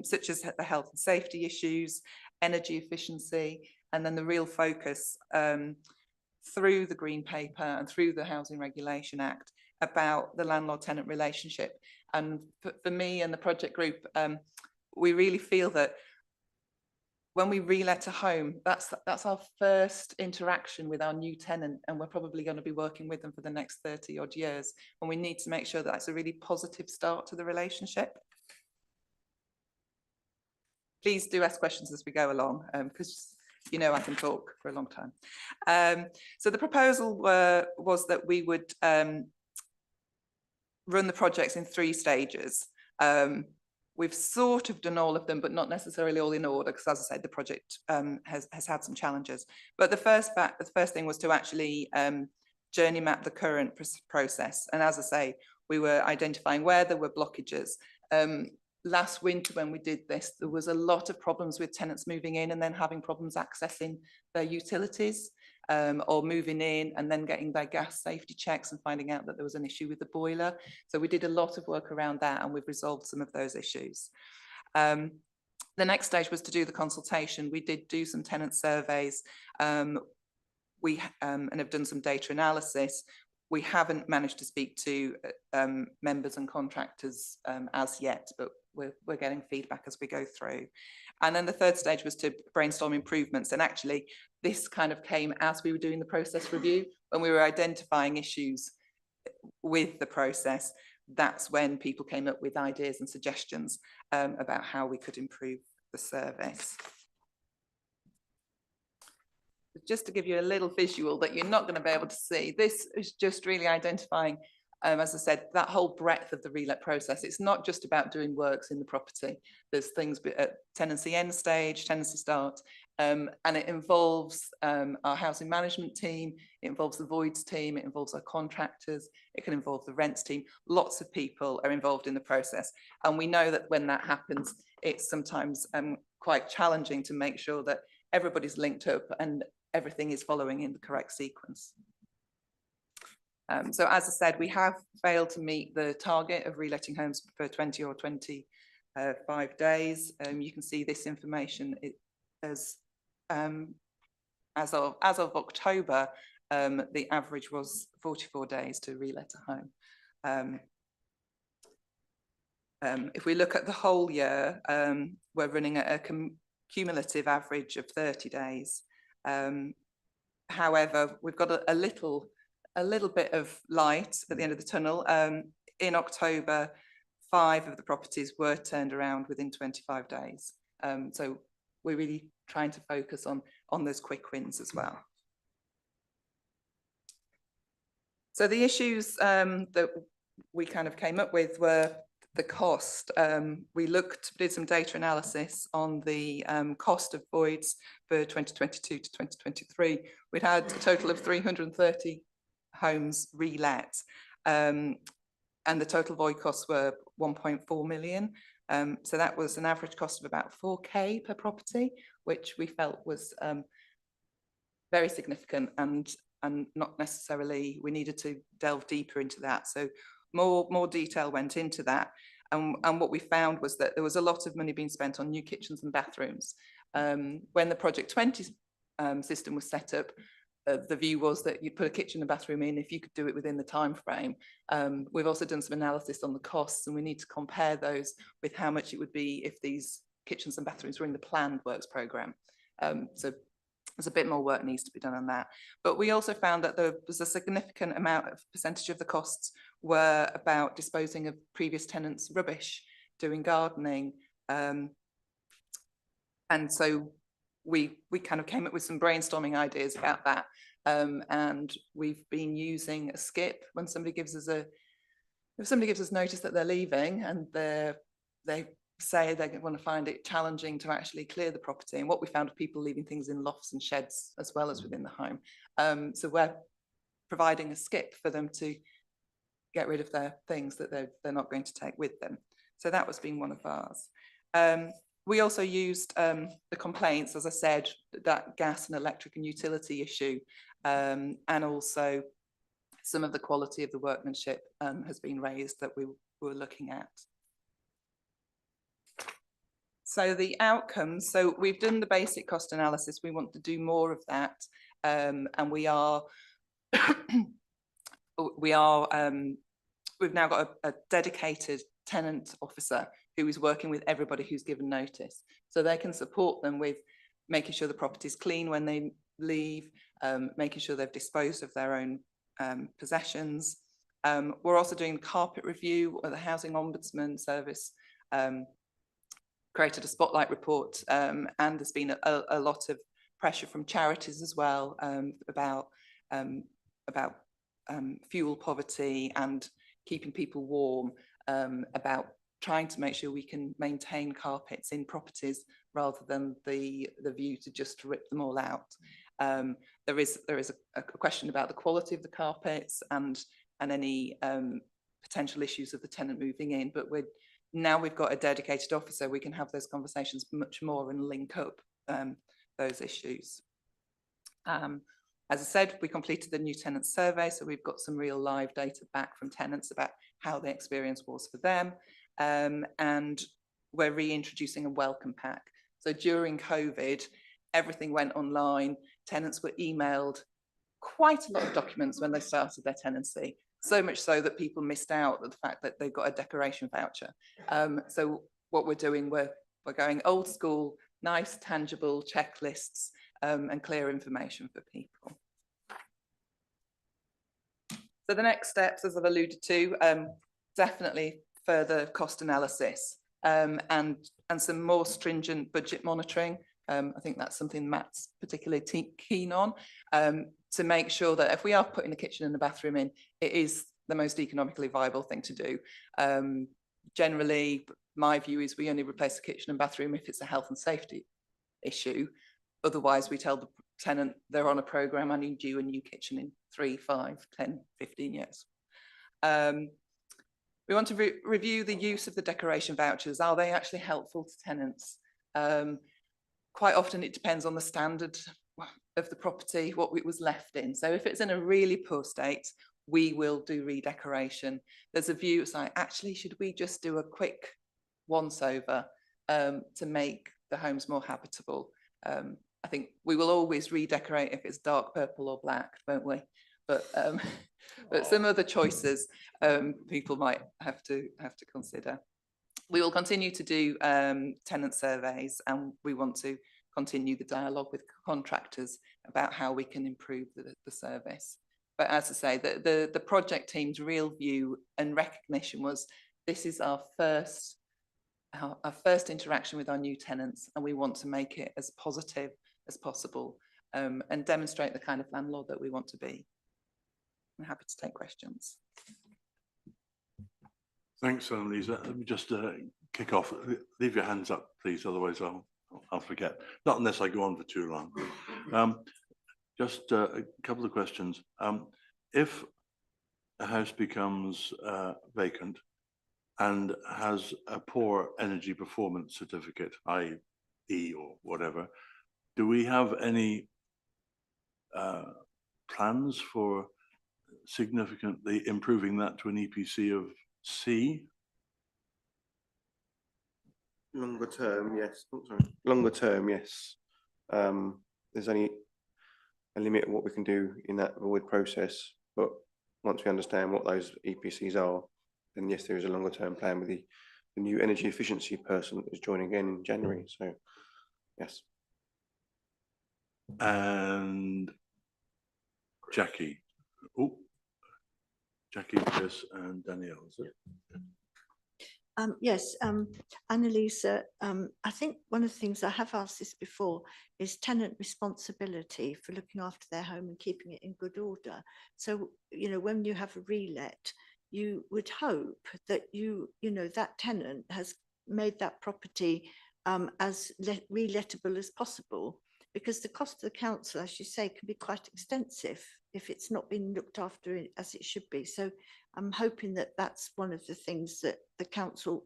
such as the health and safety issues, energy efficiency, and then the real focus through the Green Paper and through the Housing Regulation Act about the landlord-tenant relationship. And for me and the project group, we really feel that when we relet a home, that's our first interaction with our new tenant, and we're probably going to be working with them for the next 30 odd years. And we need to make sure that that's a really positive start to the relationship. Please do ask questions as we go along, because you know I can talk for a long time. So the proposal was that we would run the projects in 3 stages. We've sort of done all of them, but not necessarily all in order, because as I said, the project has had some challenges. But the first thing was to actually journey map the current process. And as I say, we were identifying where there were blockages. Last winter when we did this, there was a lot of problems with tenants moving in and then having problems accessing their utilities, or moving in and then getting their gas safety checks and finding out that there was an issue with the boiler. So we did a lot of work around that, and we've resolved some of those issues. The next stage was to do the consultation. We did do some tenant surveys, and have done some data analysis. We haven't managed to speak to members and contractors as yet, but we're getting feedback as we go through. And then the third stage was to brainstorm improvements. And actually, this kind of came as we were doing the process review. When we were identifying issues with the process, that's when people came up with ideas and suggestions about how we could improve the service. Just to give you a little visual that you're not going to be able to see, this is just really identifying, as I said, that whole breadth of the relet process. It's not just about doing works in the property. There's things at tenancy end stage, tenancy start, and it involves our housing management team, it involves the voids team, it involves our contractors, it can involve the rents team. Lots of people are involved in the process. And we know that when that happens, it's sometimes quite challenging to make sure that everybody's linked up and everything is following in the correct sequence. So as I said, we have failed to meet the target of reletting homes for 20 or 25 days. You can see this information as of October, the average was 44 days to relet a home. If we look at the whole year, we're running at a cumulative average of 30 days. However, we've got a little bit of light at the end of the tunnel. In October, 5 of the properties were turned around within 25 days. So we're really trying to focus on those quick wins as well. So the issues that we kind of came up with were the cost. We did some data analysis on the cost of voids for 2022 to 2023. We'd had a total of 330 homes relet, and the total void costs were 1.4 million. So that was an average cost of about 4K per property, which we felt was very significant and not necessarily, we needed to delve deeper into that. So more detail went into that. And what we found was that there was a lot of money being spent on new kitchens and bathrooms. When the Project 20 system was set up, the view was that you'd put a kitchen and bathroom in if you could do it within the time frame. We've also done some analysis on the costs, and we need to compare those with how much it would be if these kitchens and bathrooms were in the planned works programme. So there's a bit more work needs to be done on that. But we also found that there was a significant amount of percentage of the costs were about disposing of previous tenants' rubbish, doing gardening. And so we kind of came up with some brainstorming ideas about that. And we've been using a skip when somebody gives us if somebody gives us notice that they're leaving and they say they want to find it challenging to actually clear the property. And what we found are people leaving things in lofts and sheds as well as within the home. So we're providing a skip for them to get rid of their things that they're not going to take with them. So that was being one of ours. We also used the complaints, as I said, that gas and electric and utility issue, and also some of the quality of the workmanship has been raised that we were looking at. So the outcomes, so we've done the basic cost analysis, we want to do more of that, and we've now got a dedicated tenant officer who is working with everybody who's given notice. So they can support them with making sure the property is clean when they leave, making sure they've disposed of their own possessions. We're also doing carpet review, or the Housing Ombudsman Service created a spotlight report, and there's been a lot of pressure from charities as well about fuel poverty and keeping people warm, about trying to make sure we can maintain carpets in properties rather than the view to just rip them all out. There is a question about the quality of the carpets and any potential issues of the tenant moving in, but now we've got a dedicated officer, we can have those conversations much more and link up those issues. As I said, we completed the new tenant survey, so we've got some real live data back from tenants about how the experience was for them. And we're reintroducing a welcome pack. So during COVID, everything went online. Tenants were emailed quite a lot of documents when they started their tenancy, so much so that people missed out on the fact that they got a decoration voucher. So what we're doing, we're going old school, nice, tangible checklists and clear information for people. So the next steps, as I've alluded to, definitely further cost analysis and some more stringent budget monitoring. I think that's something Matt's particularly keen on, to make sure that if we are putting a kitchen and a bathroom in, it is the most economically viable thing to do. Generally, my view is we only replace the kitchen and bathroom if it's a health and safety issue. Otherwise, we tell the tenant they're on a programme, I need you a new kitchen in 3, 5, 10, 15 years. We want to review the use of the decoration vouchers. Are they actually helpful to tenants? Quite often it depends on the standard of the property, what it was left in. So if it's in a really poor state, we will do redecoration. There's a view, it's like, actually, should we just do a quick once over to make the homes more habitable? I think we will always redecorate if it's dark purple or black, won't we? But some other choices people might have to consider. We will continue to do tenant surveys, and we want to continue the dialogue with contractors about how we can improve the service. But as I say, the project team's real view and recognition was this is our first interaction with our new tenants, and we want to make it as positive as possible, and demonstrate the kind of landlord that we want to be. I'm happy to take questions. Thanks, Lisa. Let me just kick off. Leave your hands up, please, otherwise I'll forget. Not unless I go on for too long. Just a couple of questions. If a house becomes vacant and has a poor energy performance certificate, i.e. or whatever, do we have any plans for significantly improving that to an EPC of C? Longer term, yes. Oh, sorry. Longer term, yes. There's only a limit of what we can do in that void process, but once we understand what those EPCs are, then yes, there is a longer term plan with the new energy efficiency person that is joining again in January. So, yes. And Jackie. Oh, Jackie, Chris, and Danielle, is it? Yes, Annalisa, I think one of the things I have asked this before is tenant responsibility for looking after their home and keeping it in good order. So, you know, when you have a relet, you would hope that that tenant has made that property as relettable as possible, because the cost of the council, as you say, can be quite extensive if it's not been looked after as it should be. So I'm hoping that that's one of the things that the council,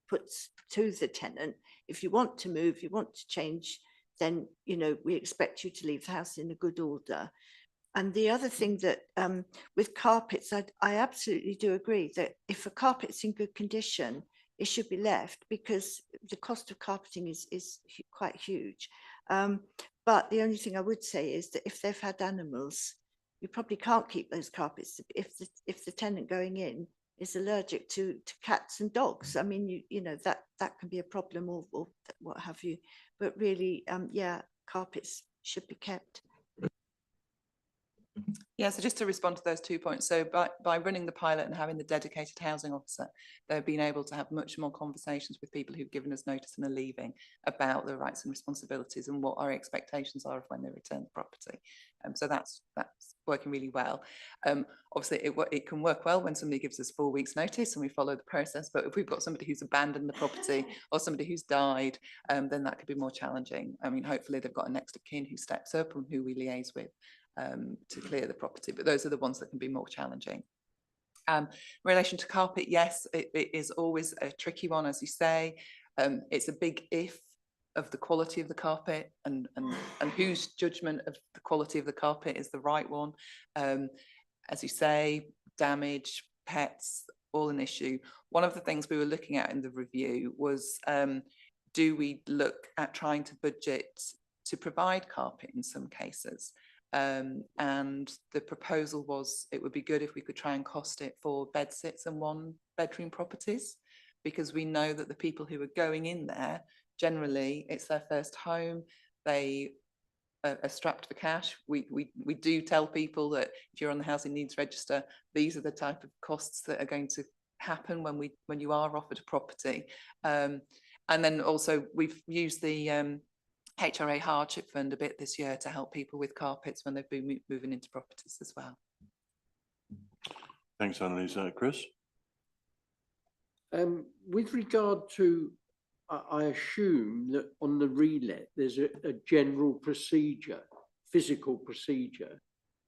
puts to the tenant. If you want to move, you want to change, then, we expect you to leave the house in a good order. And the other thing that with carpets, I absolutely do agree that if a carpet's in good condition, it should be left, because the cost of carpeting is quite huge. But the only thing I would say is that if they've had animals, you probably can't keep those carpets if the tenant going in is allergic to cats and dogs. I mean, that can be a problem, or what have you. But really, yeah, carpets should be kept. Yeah, so just to respond to those 2 points. So by running the pilot and having the dedicated housing officer, they've been able to have much more conversations with people who've given us notice and are leaving about their rights and responsibilities and what our expectations are of when they return the property. So that's working really well. Obviously, it can work well when somebody gives us 4 weeks notice and we follow the process. But if we've got somebody who's abandoned the property or somebody who's died, then that could be more challenging. I mean, hopefully they've got a next of kin who steps up and who we liaise with to clear the property, but those are the ones that can be more challenging. In relation to carpet, yes, it is always a tricky one, as you say. It's a big if of the quality of the carpet and whose judgment of the quality of the carpet is the right one. As you say, damage, pets, all an issue. One of the things we were looking at in the review was, do we look at trying to budget to provide carpet in some cases? And the proposal was it would be good if we could try and cost it for bed sits and 1-bedroom properties, because we know that the people who are going in there, generally it's their first home, they are strapped for cash. We do tell people that if you're on the housing needs register, these are the type of costs that are going to happen when you are offered a property. And then also we've used the HRA hardship fund a bit this year to help people with carpets when they've been moving into properties as well. Thanks, Annalisa. Chris? With regard to, I assume that on the relet, there's a general procedure, physical procedure,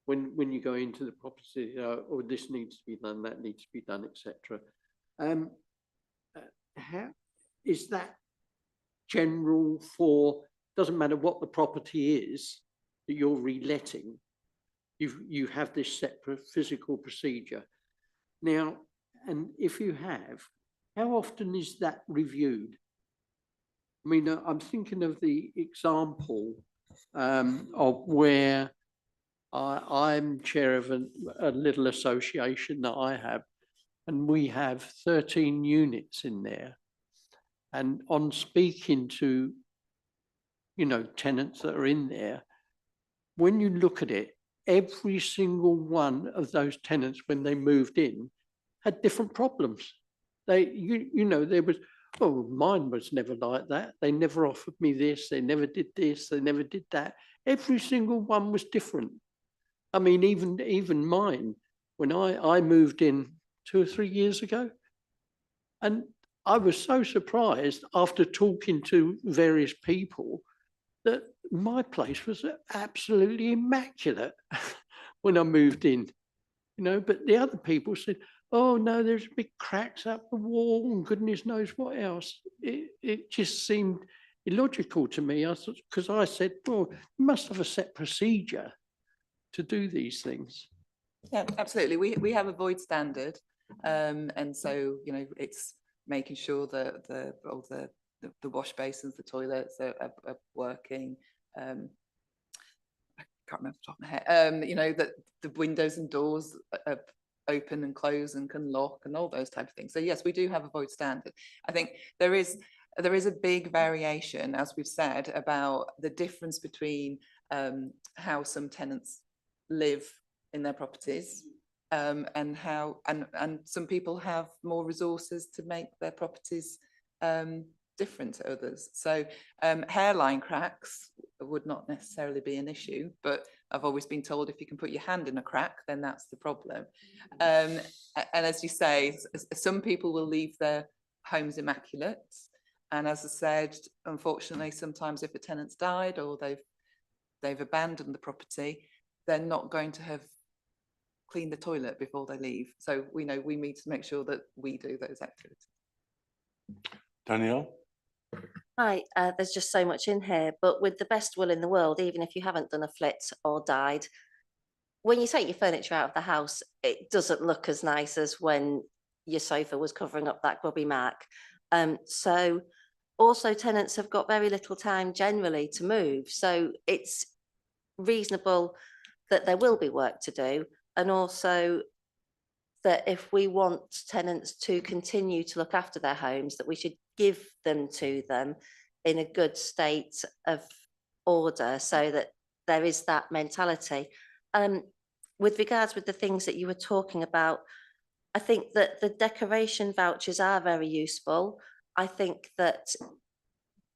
when you go into the property, or this needs to be done, that needs to be done, etc. How is that general for? Doesn't matter what the property is that you're reletting, you have this separate physical procedure. Now, and if you have, how often is that reviewed? I mean, I'm thinking of the example of where I'm chair of a little association that I have, and we have 13 units in there. And on speaking to tenants that are in there, when you look at it, every single one of those tenants, when they moved in, had different problems. There was, oh, mine was never like that. They never offered me this. They never did this. They never did that. Every single one was different. I mean, even mine, when I moved in 2 or 3 years ago, and I was so surprised after talking to various people that my place was absolutely immaculate when I moved in, but the other people said, oh no, there's big cracks up the wall and goodness knows what else. It just seemed illogical to me. I thought, because I said, well, you must have a set procedure to do these things. Yeah, absolutely. We have a void standard, and so it's making sure that all the wash basins, the toilets are working. I can't remember off the top of my head. That the windows and doors are open and close and can lock and all those type of things. So yes, we do have a void standard. I think there is a big variation, as we've said, about the difference between how some tenants live in their properties, and how and some people have more resources to make their properties different to others. So hairline cracks would not necessarily be an issue, but I've always been told if you can put your hand in a crack, then that's the problem. And as you say, some people will leave their homes immaculate. And as I said, unfortunately, sometimes if a tenant's died or they've abandoned the property, they're not going to have cleaned the toilet before they leave. So we need to make sure that we do those activities. Danielle? Hi, there's just so much in here, but with the best will in the world, even if you haven't done a flit or died, when you take your furniture out of the house, it doesn't look as nice as when your sofa was covering up that grubby mark. So also tenants have got very little time generally to move. So it's reasonable that there will be work to do. And also that if we want tenants to continue to look after their homes, that we should give them to them in a good state of order so that there is that mentality. With regards with the things that you were talking about, I think that the decoration vouchers are very useful. I think that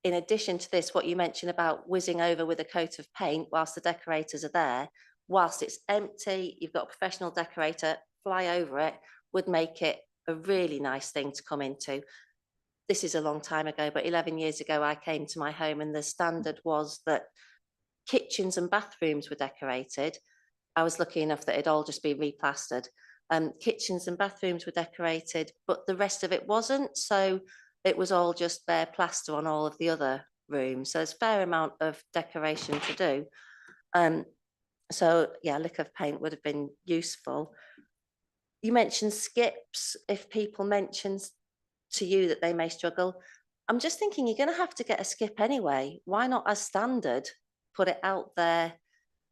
in addition to this, what you mentioned about whizzing over with a coat of paint whilst the decorators are there, whilst it's empty, you've got a professional decorator, fly over it, would make it a really nice thing to come into. This is a long time ago, but 11 years ago, I came to my home and the standard was that kitchens and bathrooms were decorated. I was lucky enough that it'd all just been replastered. Kitchens and bathrooms were decorated, but the rest of it wasn't. So it was all just bare plaster on all of the other rooms. So there's a fair amount of decoration to do. So yeah, a lick of paint would have been useful. You mentioned skips. If people mention to you that they may struggle, I'm just thinking you're going to have to get a skip anyway. Why not as standard, put it out there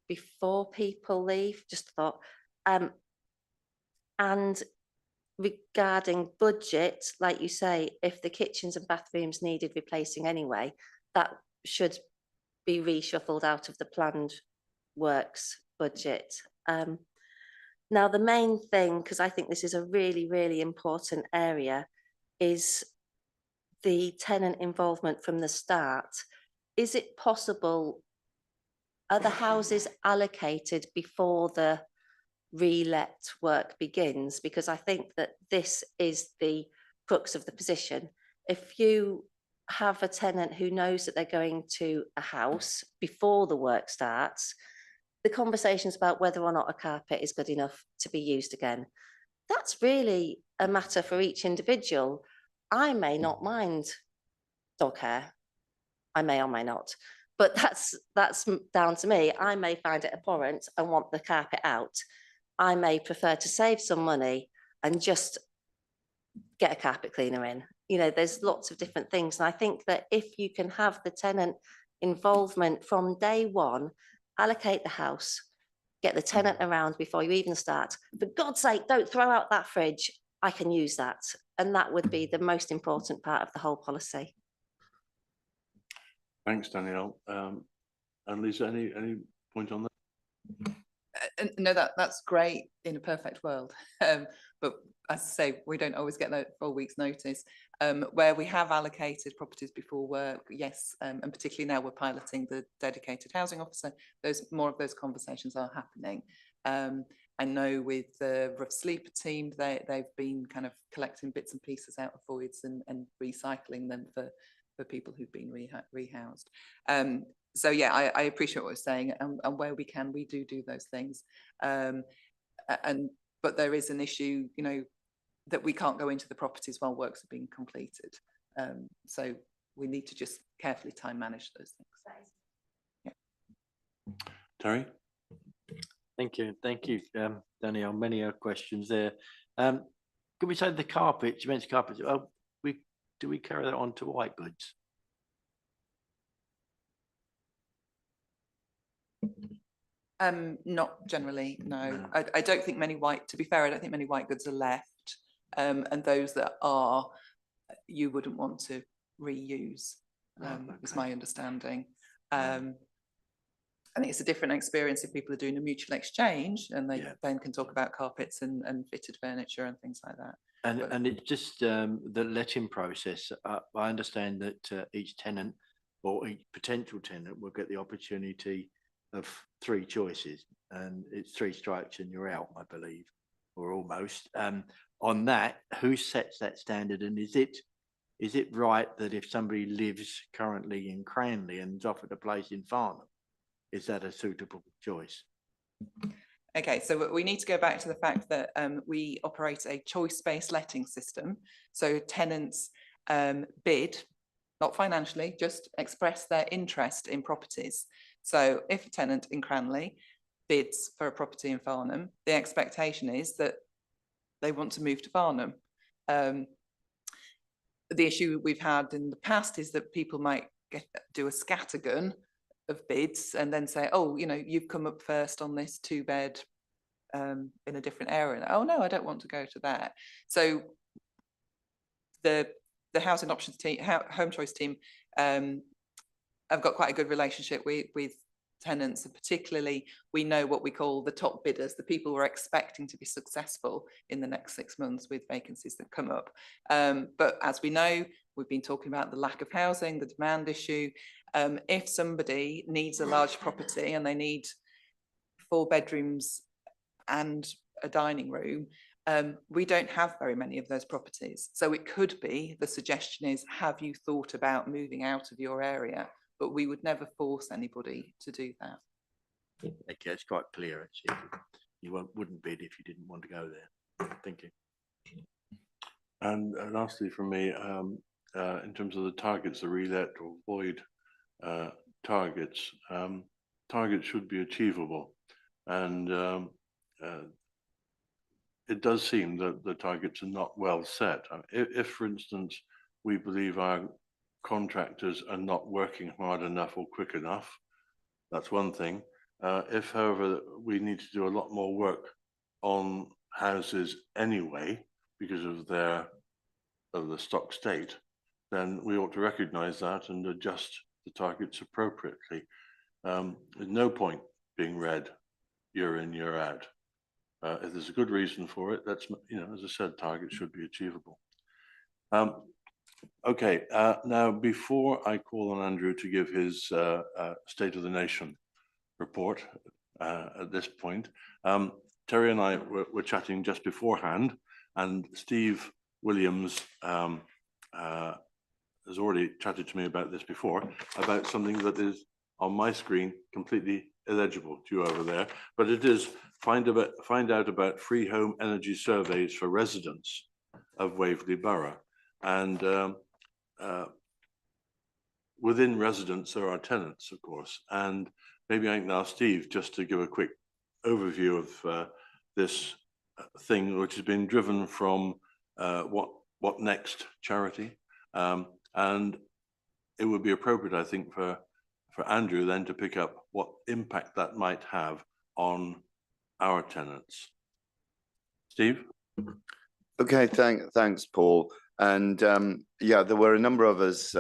before people leave? Just thought. And regarding budget, like you say, if the kitchens and bathrooms needed replacing anyway, that should be reshuffled out of the planned works budget. Now, the main thing, because I think this is a really, really important area, is the tenant involvement from the start. Is it possible, are the houses allocated before the re-let work begins? Because I think that this is the crux of the position. If you have a tenant who knows that they're going to a house before the work starts, the conversations about whether or not a carpet is good enough to be used again, that's really a matter for each individual. I may not mind dog hair. I may or may not, but that's down to me. I may find it abhorrent and want the carpet out. I may prefer to save some money and just get a carpet cleaner in. There's lots of different things. And I think that if you can have the tenant involvement from day one, allocate the house, get the tenant around before you even start. For God's sake, don't throw out that fridge. I can use that. And that would be the most important part of the whole policy. Thanks, Danielle. And Lisa, any point on that? No, that's great in a perfect world. But as I say, we don't always get that 4 weeks notice. Where we have allocated properties before work, yes, and particularly now we're piloting the dedicated housing officer, more of those conversations are happening. I know with the rough sleeper team, they've been kind of collecting bits and pieces out of voids and recycling them for people who've been rehoused. So yeah, I appreciate what you're saying, and where we can, we do those things. But there is an issue, you know, that we can't go into the properties while works are being completed. So we need to just carefully time manage those things. Yeah. Terry? Thank you, Danielle. Many questions there. Could we say the carpets? You mentioned carpets. Oh, do we carry that on to white goods? Not generally, no. I don't think many to be fair, I don't think many white goods are left. And those that are, you wouldn't want to reuse, is my understanding. I think it's a different experience if people are doing a mutual exchange and they then can talk about carpets and fitted furniture and things like that. And it's just the letting process. I understand that each tenant or each potential tenant will get the opportunity of 3 choices, and it's 3 strikes and you're out, I believe, or almost. On that, who sets that standard, and is it right that if somebody lives currently in Cranley and is offered a place in Farnham, is that a suitable choice? Okay, so we need to go back to the fact that we operate a choice-based letting system. So tenants bid, not financially, just express their interest in properties. So if a tenant in Cranley bids for a property in Farnham, the expectation is that they want to move to Farnham. The issue we've had in the past is that people might do a scattergun of bids and then say, oh, you know, you've come up first on this 2-bed in a different area. Oh no, I don't want to go to that. So the housing options team, home choice team, I've got quite a good relationship with tenants, and particularly we know what we call the top bidders, the people who are expecting to be successful in the next 6 months with vacancies that come up. But as we know, we've been talking about the lack of housing, the demand issue. If somebody needs a large property and they need 4 bedrooms and a dining room, we don't have very many of those properties. So it could be, the suggestion is, have you thought about moving out of your area? But we would never force anybody to do that. Okay, it's quite clear actually. You wouldn't bid if you didn't want to go there. Thank you. And lastly from me, in terms of the targets, the relet or void targets, targets should be achievable. And it does seem that the targets are not well set. If for instance, we believe our contractors are not working hard enough or quick enough, that's one thing. If, however, we need to do a lot more work on houses anyway because of the stock state, then we ought to recognise that and adjust the targets appropriately. There's no point being read year in, year out. If there's a good reason for it, that's, you know, as I said, targets should be achievable. Okay, now before I call on Andrew to give his State of the Nation report at this point, Terry and I were chatting just beforehand, and Steve Williams has already chatted to me about this before, about something that is on my screen completely illegible to you over there, but it is find out about free home energy surveys for residents of Waverley Borough. And within residents, there are tenants, of course. And maybe I can ask Steve just to give a quick overview of this thing, which has been driven from What Next charity. And it would be appropriate, I think, for Andrew then to pick up what impact that might have on our tenants. Steve? Okay, thanks, Paul. And yeah, there were a number of us,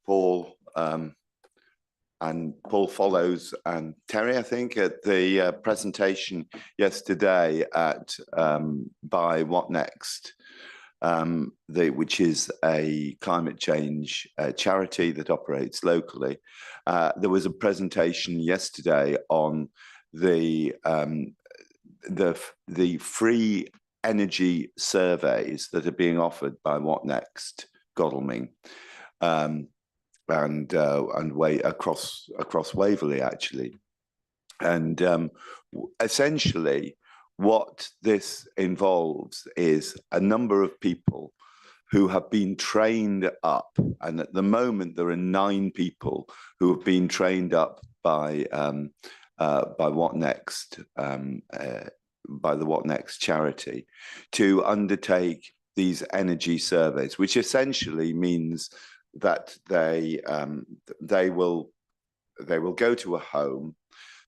Paul, and Paul Follows and Terry, I think, at the presentation yesterday at by What Next, which is a climate change charity that operates locally. There was a presentation yesterday on the free energy surveys that are being offered by What Next Godalming, and way across Waverley actually, and essentially what this involves is a number of people who have been trained up, and at the moment there are 9 people who have been trained up by What Next, by the What Next charity, to undertake these energy surveys, which essentially means that they will go to a home.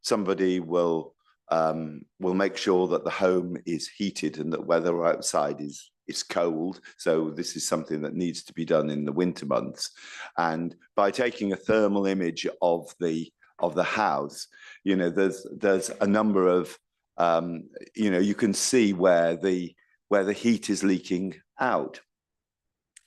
Somebody will make sure that the home is heated and that weather outside is cold. So this is something that needs to be done in the winter months. And by taking a thermal image of the house, you know, there's a number of you know, you can see where the heat is leaking out.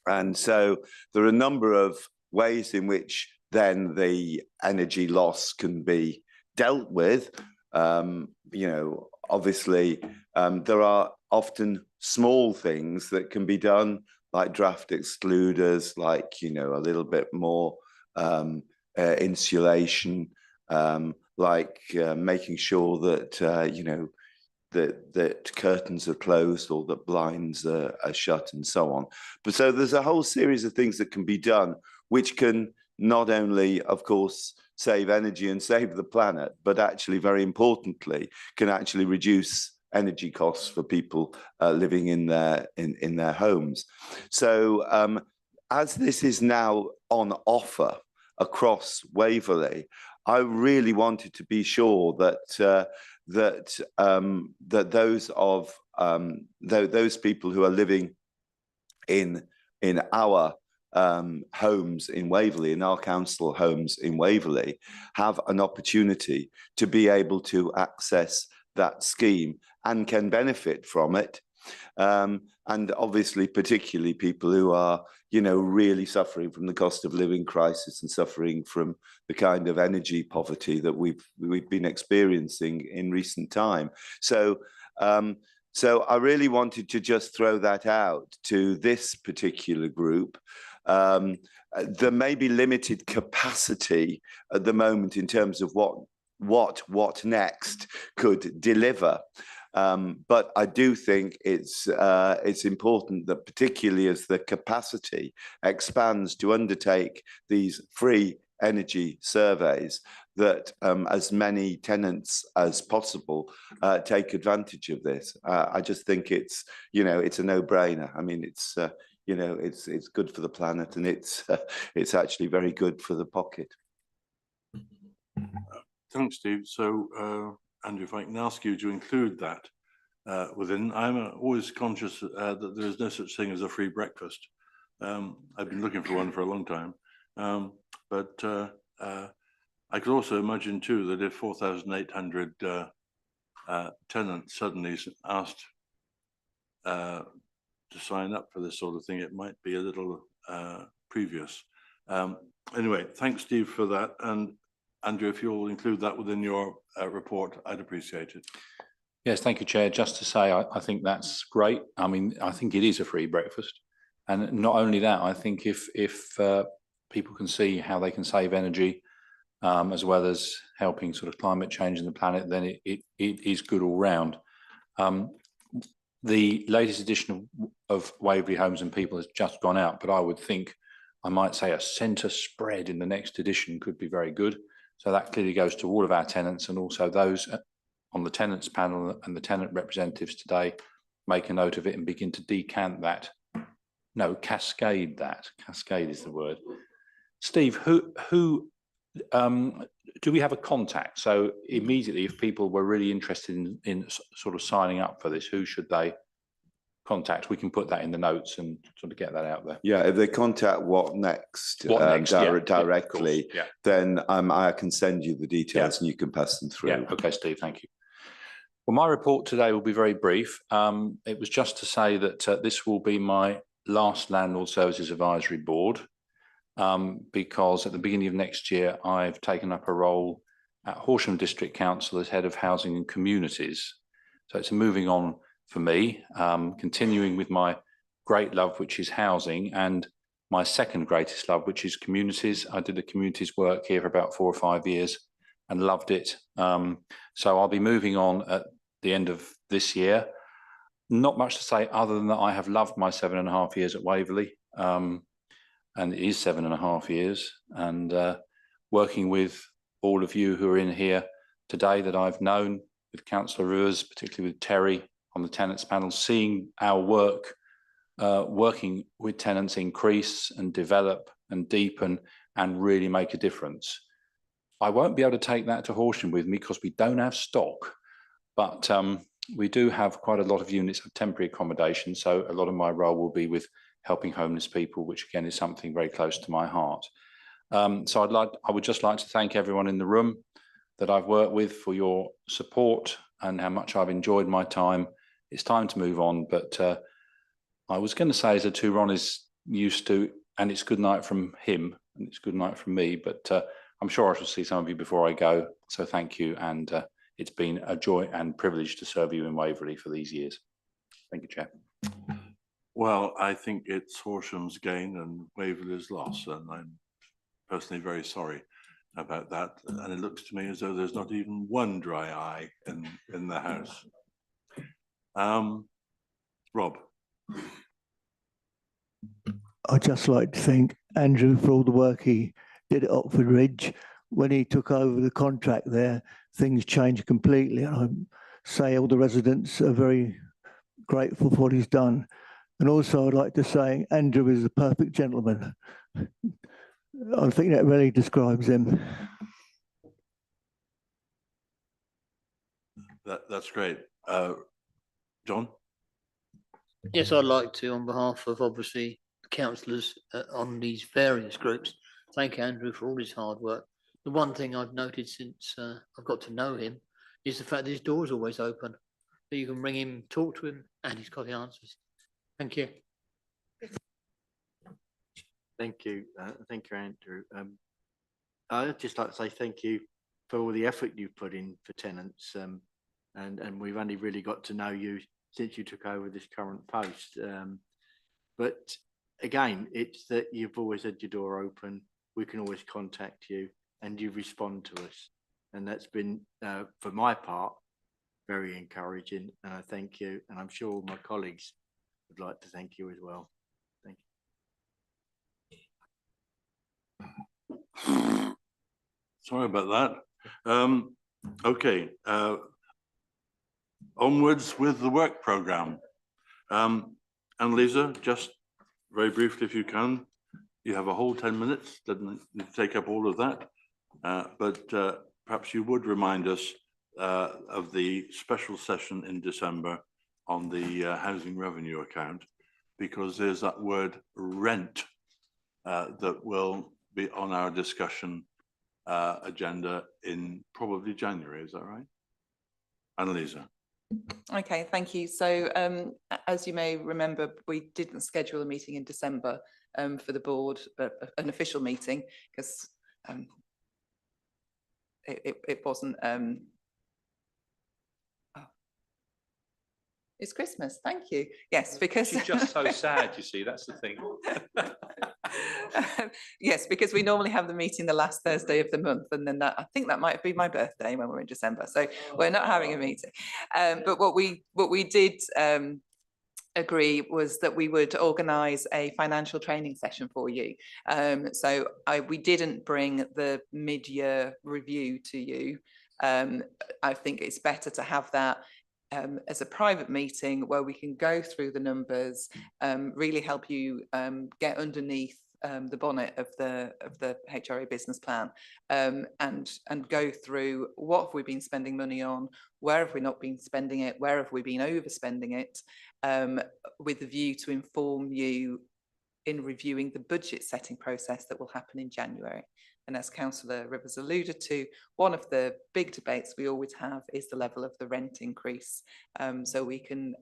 And so there are a number of ways in which then the energy loss can be dealt with. You know, obviously, there are often small things that can be done, like draft excluders, like, you know, a little bit more insulation, like making sure that, you know, that curtains are closed or that blinds are shut and so on. But so there's a whole series of things that can be done, which can not only, of course, save energy and save the planet, but actually, very importantly, can actually reduce energy costs for people living in their homes. So as this is now on offer across Waverley, I really wanted to be sure that that those people who are living in our homes in Waverley, in our council homes in Waverley, have an opportunity to be able to access that scheme and can benefit from it. And obviously, particularly people who are, you know, really suffering from the cost of living crisis and suffering from the kind of energy poverty that we've been experiencing in recent time. So, so I really wanted to just throw that out to this particular group. There may be limited capacity at the moment in terms of what Next could deliver. But I do think it's important that, particularly as the capacity expands to undertake these free energy surveys, that as many tenants as possible take advantage of this. I just think it's, you know, it's a no-brainer. I mean, it's you know, it's good for the planet, and it's actually very good for the pocket. Thanks, Steve. So, Andrew, if I can ask you to include that within, I'm always conscious that there is no such thing as a free breakfast. I've been looking for one for a long time, but I could also imagine too that if 4,800 tenants suddenly asked to sign up for this sort of thing, it might be a little previous. Anyway, thanks, Steve, for that. And Andrew, if you'll include that within your report, I'd appreciate it. Yes, thank you, Chair. Just to say, I think that's great. I mean, I think it is a free breakfast. And not only that, I think if people can see how they can save energy, as well as helping sort of climate change in the planet, then it is good all round. The latest edition of Waverley Homes and People has just gone out, but I would think, I might say, a centre spread in the next edition could be very good. So that clearly goes to all of our tenants, and also those on the tenants panel and the tenant representatives today. Make a note of it and begin to decant that. No, cascade that. Cascade is the word. Steve, who do we have a contact? So immediately, if people were really interested in sort of signing up for this, who should they contact, we can put that in the notes and sort of get that out there. Yeah, if they contact What Next, What Next, yeah, directly, yeah. then I can send you the details and you can pass them through. Yeah, okay, Steve, thank you. Well, my report today will be very brief. It was just to say that this will be my last Landlord Services Advisory Board, because at the beginning of next year, I've taken up a role at Horsham District Council as Head of Housing and Communities. So it's a moving on for me, continuing with my great love, which is housing, and my second greatest love, which is communities. I did the communities work here for about 4 or 5 years and loved it. So I'll be moving on at the end of this year. Not much to say other than that I have loved my 7.5 years at Waverley, and it is 7.5 years, and working with all of you who are in here today that I've known, with Councillor Rivers, particularly with Terry on the tenants panel, seeing our work, working with tenants increase and develop and deepen and really make a difference. I won't be able to take that to Horsham with me because we don't have stock, but we do have quite a lot of units of temporary accommodation. So a lot of my role will be with helping homeless people, which again is something very close to my heart. So I would just like to thank everyone in the room that I've worked with for your support and how much I've enjoyed my time. It's time to move on, but I was going to say, as a two Ron is used to, and it's good night from him and it's good night from me, but I'm sure I shall see some of you before I go. So thank you. And it's been a joy and privilege to serve you in Waverley for these years. Thank you, Chair. Well, I think it's Horsham's gain and Waverley's loss, and I'm personally very sorry about that. And it looks to me as though there's not even one dry eye in the house. Rob. I'd just like to thank Andrew for all the work he did at Oxford Ridge. When he took over the contract there, things changed completely. And I say all the residents are very grateful for what he's done. And also I'd like to say Andrew is the perfect gentleman. I think that really describes him. That's great. John? Yes, I'd like to, on behalf of obviously the councillors on these various groups, thank Andrew for all his hard work. The one thing I've noted since I've got to know him is the fact that his door's always open. So you can ring him, talk to him, and he's got the answers. Thank you. Thank you. Thank you, Andrew. I'd just like to say thank you for all the effort you've put in for tenants. And we've only really got to know you since you took over this current post. But again, it's that you've always had your door open. We can always contact you and you respond to us. And that's been, for my part, very encouraging. And I thank you. And I'm sure my colleagues would like to thank you as well. Thank you. Sorry about that. Okay. Onwards with the work programme. Annalisa, just very briefly, if you can. You have a whole 10 minutes, doesn't take up all of that. But perhaps you would remind us of the special session in December on the housing revenue account, because there's that word rent that will be on our discussion agenda in probably January. Is that right? Annalisa. Okay, thank you. So as you may remember, we didn't schedule a meeting in December for the board, an official meeting, because it wasn't. It's Christmas. Thank you. Yes, because she's just so sad. You see, that's the thing. Yes, because we normally have the meeting the last Thursday of the month, and then I think that might be my birthday when we're in December. So we're not having a meeting. But what we did agree was that we would organise a financial training session for you. So we didn't bring the mid-year review to you. I think it's better to have that as a private meeting where we can go through the numbers, really help you get underneath the bonnet of the HRA business plan, and go through what have we been spending money on, where have we not been spending it, where have we been overspending it, with the view to inform you in reviewing the budget setting process that will happen in January. And as Councillor Rivers alluded to, one of the big debates we always have is the level of the rent increase. So we can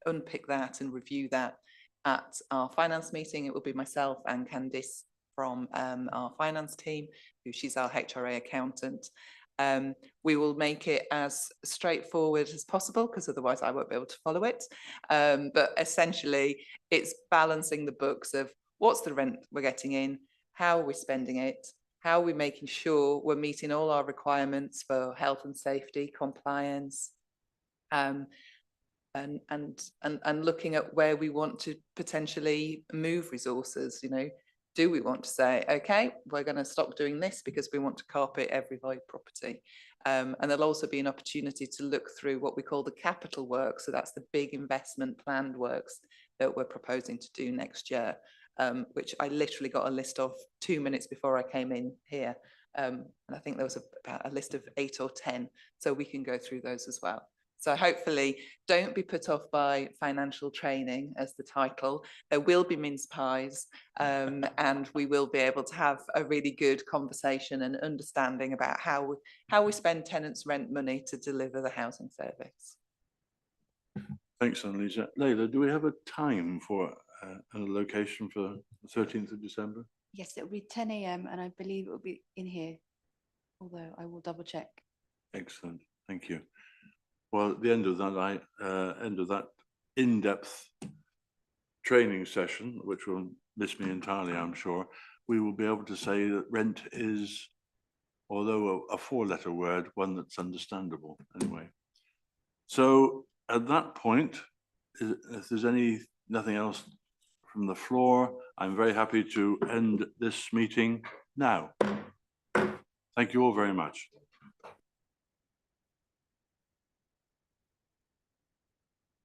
unpick that and review that at our finance meeting. It will be myself and Candice from our finance team, she's our HRA accountant. We will make it as straightforward as possible, because otherwise I won't be able to follow it. But essentially, it's balancing the books of what's the rent we're getting in, how are we spending it, how are we making sure we're meeting all our requirements for health and safety, compliance, and looking at where we want to potentially move resources. You know, do we want to say, okay, we're going to stop doing this because we want to carpet every void property? And there'll also be an opportunity to look through what we call the capital works. So that's the big investment planned works that we're proposing to do next year, which I literally got a list of 2 minutes before I came in here. And I think there was about a list of 8 or 10. So we can go through those as well. So hopefully don't be put off by financial training as the title. There will be mince pies, and we will be able to have a really good conversation and understanding about how we spend tenants' rent money to deliver the housing service. Thanks, Annalisa. Leila, do we have a time for a location for the 13th of December? Yes, it will be 10 a.m. and I believe it will be in here, although I will double check. Excellent, thank you. Well, at the end of that in-depth training session, which will miss me entirely, I'm sure, we will be able to say that rent is, although a 4-letter word, one that's understandable anyway. So at that point, if there's nothing else from the floor, I'm very happy to end this meeting now. Thank you all very much.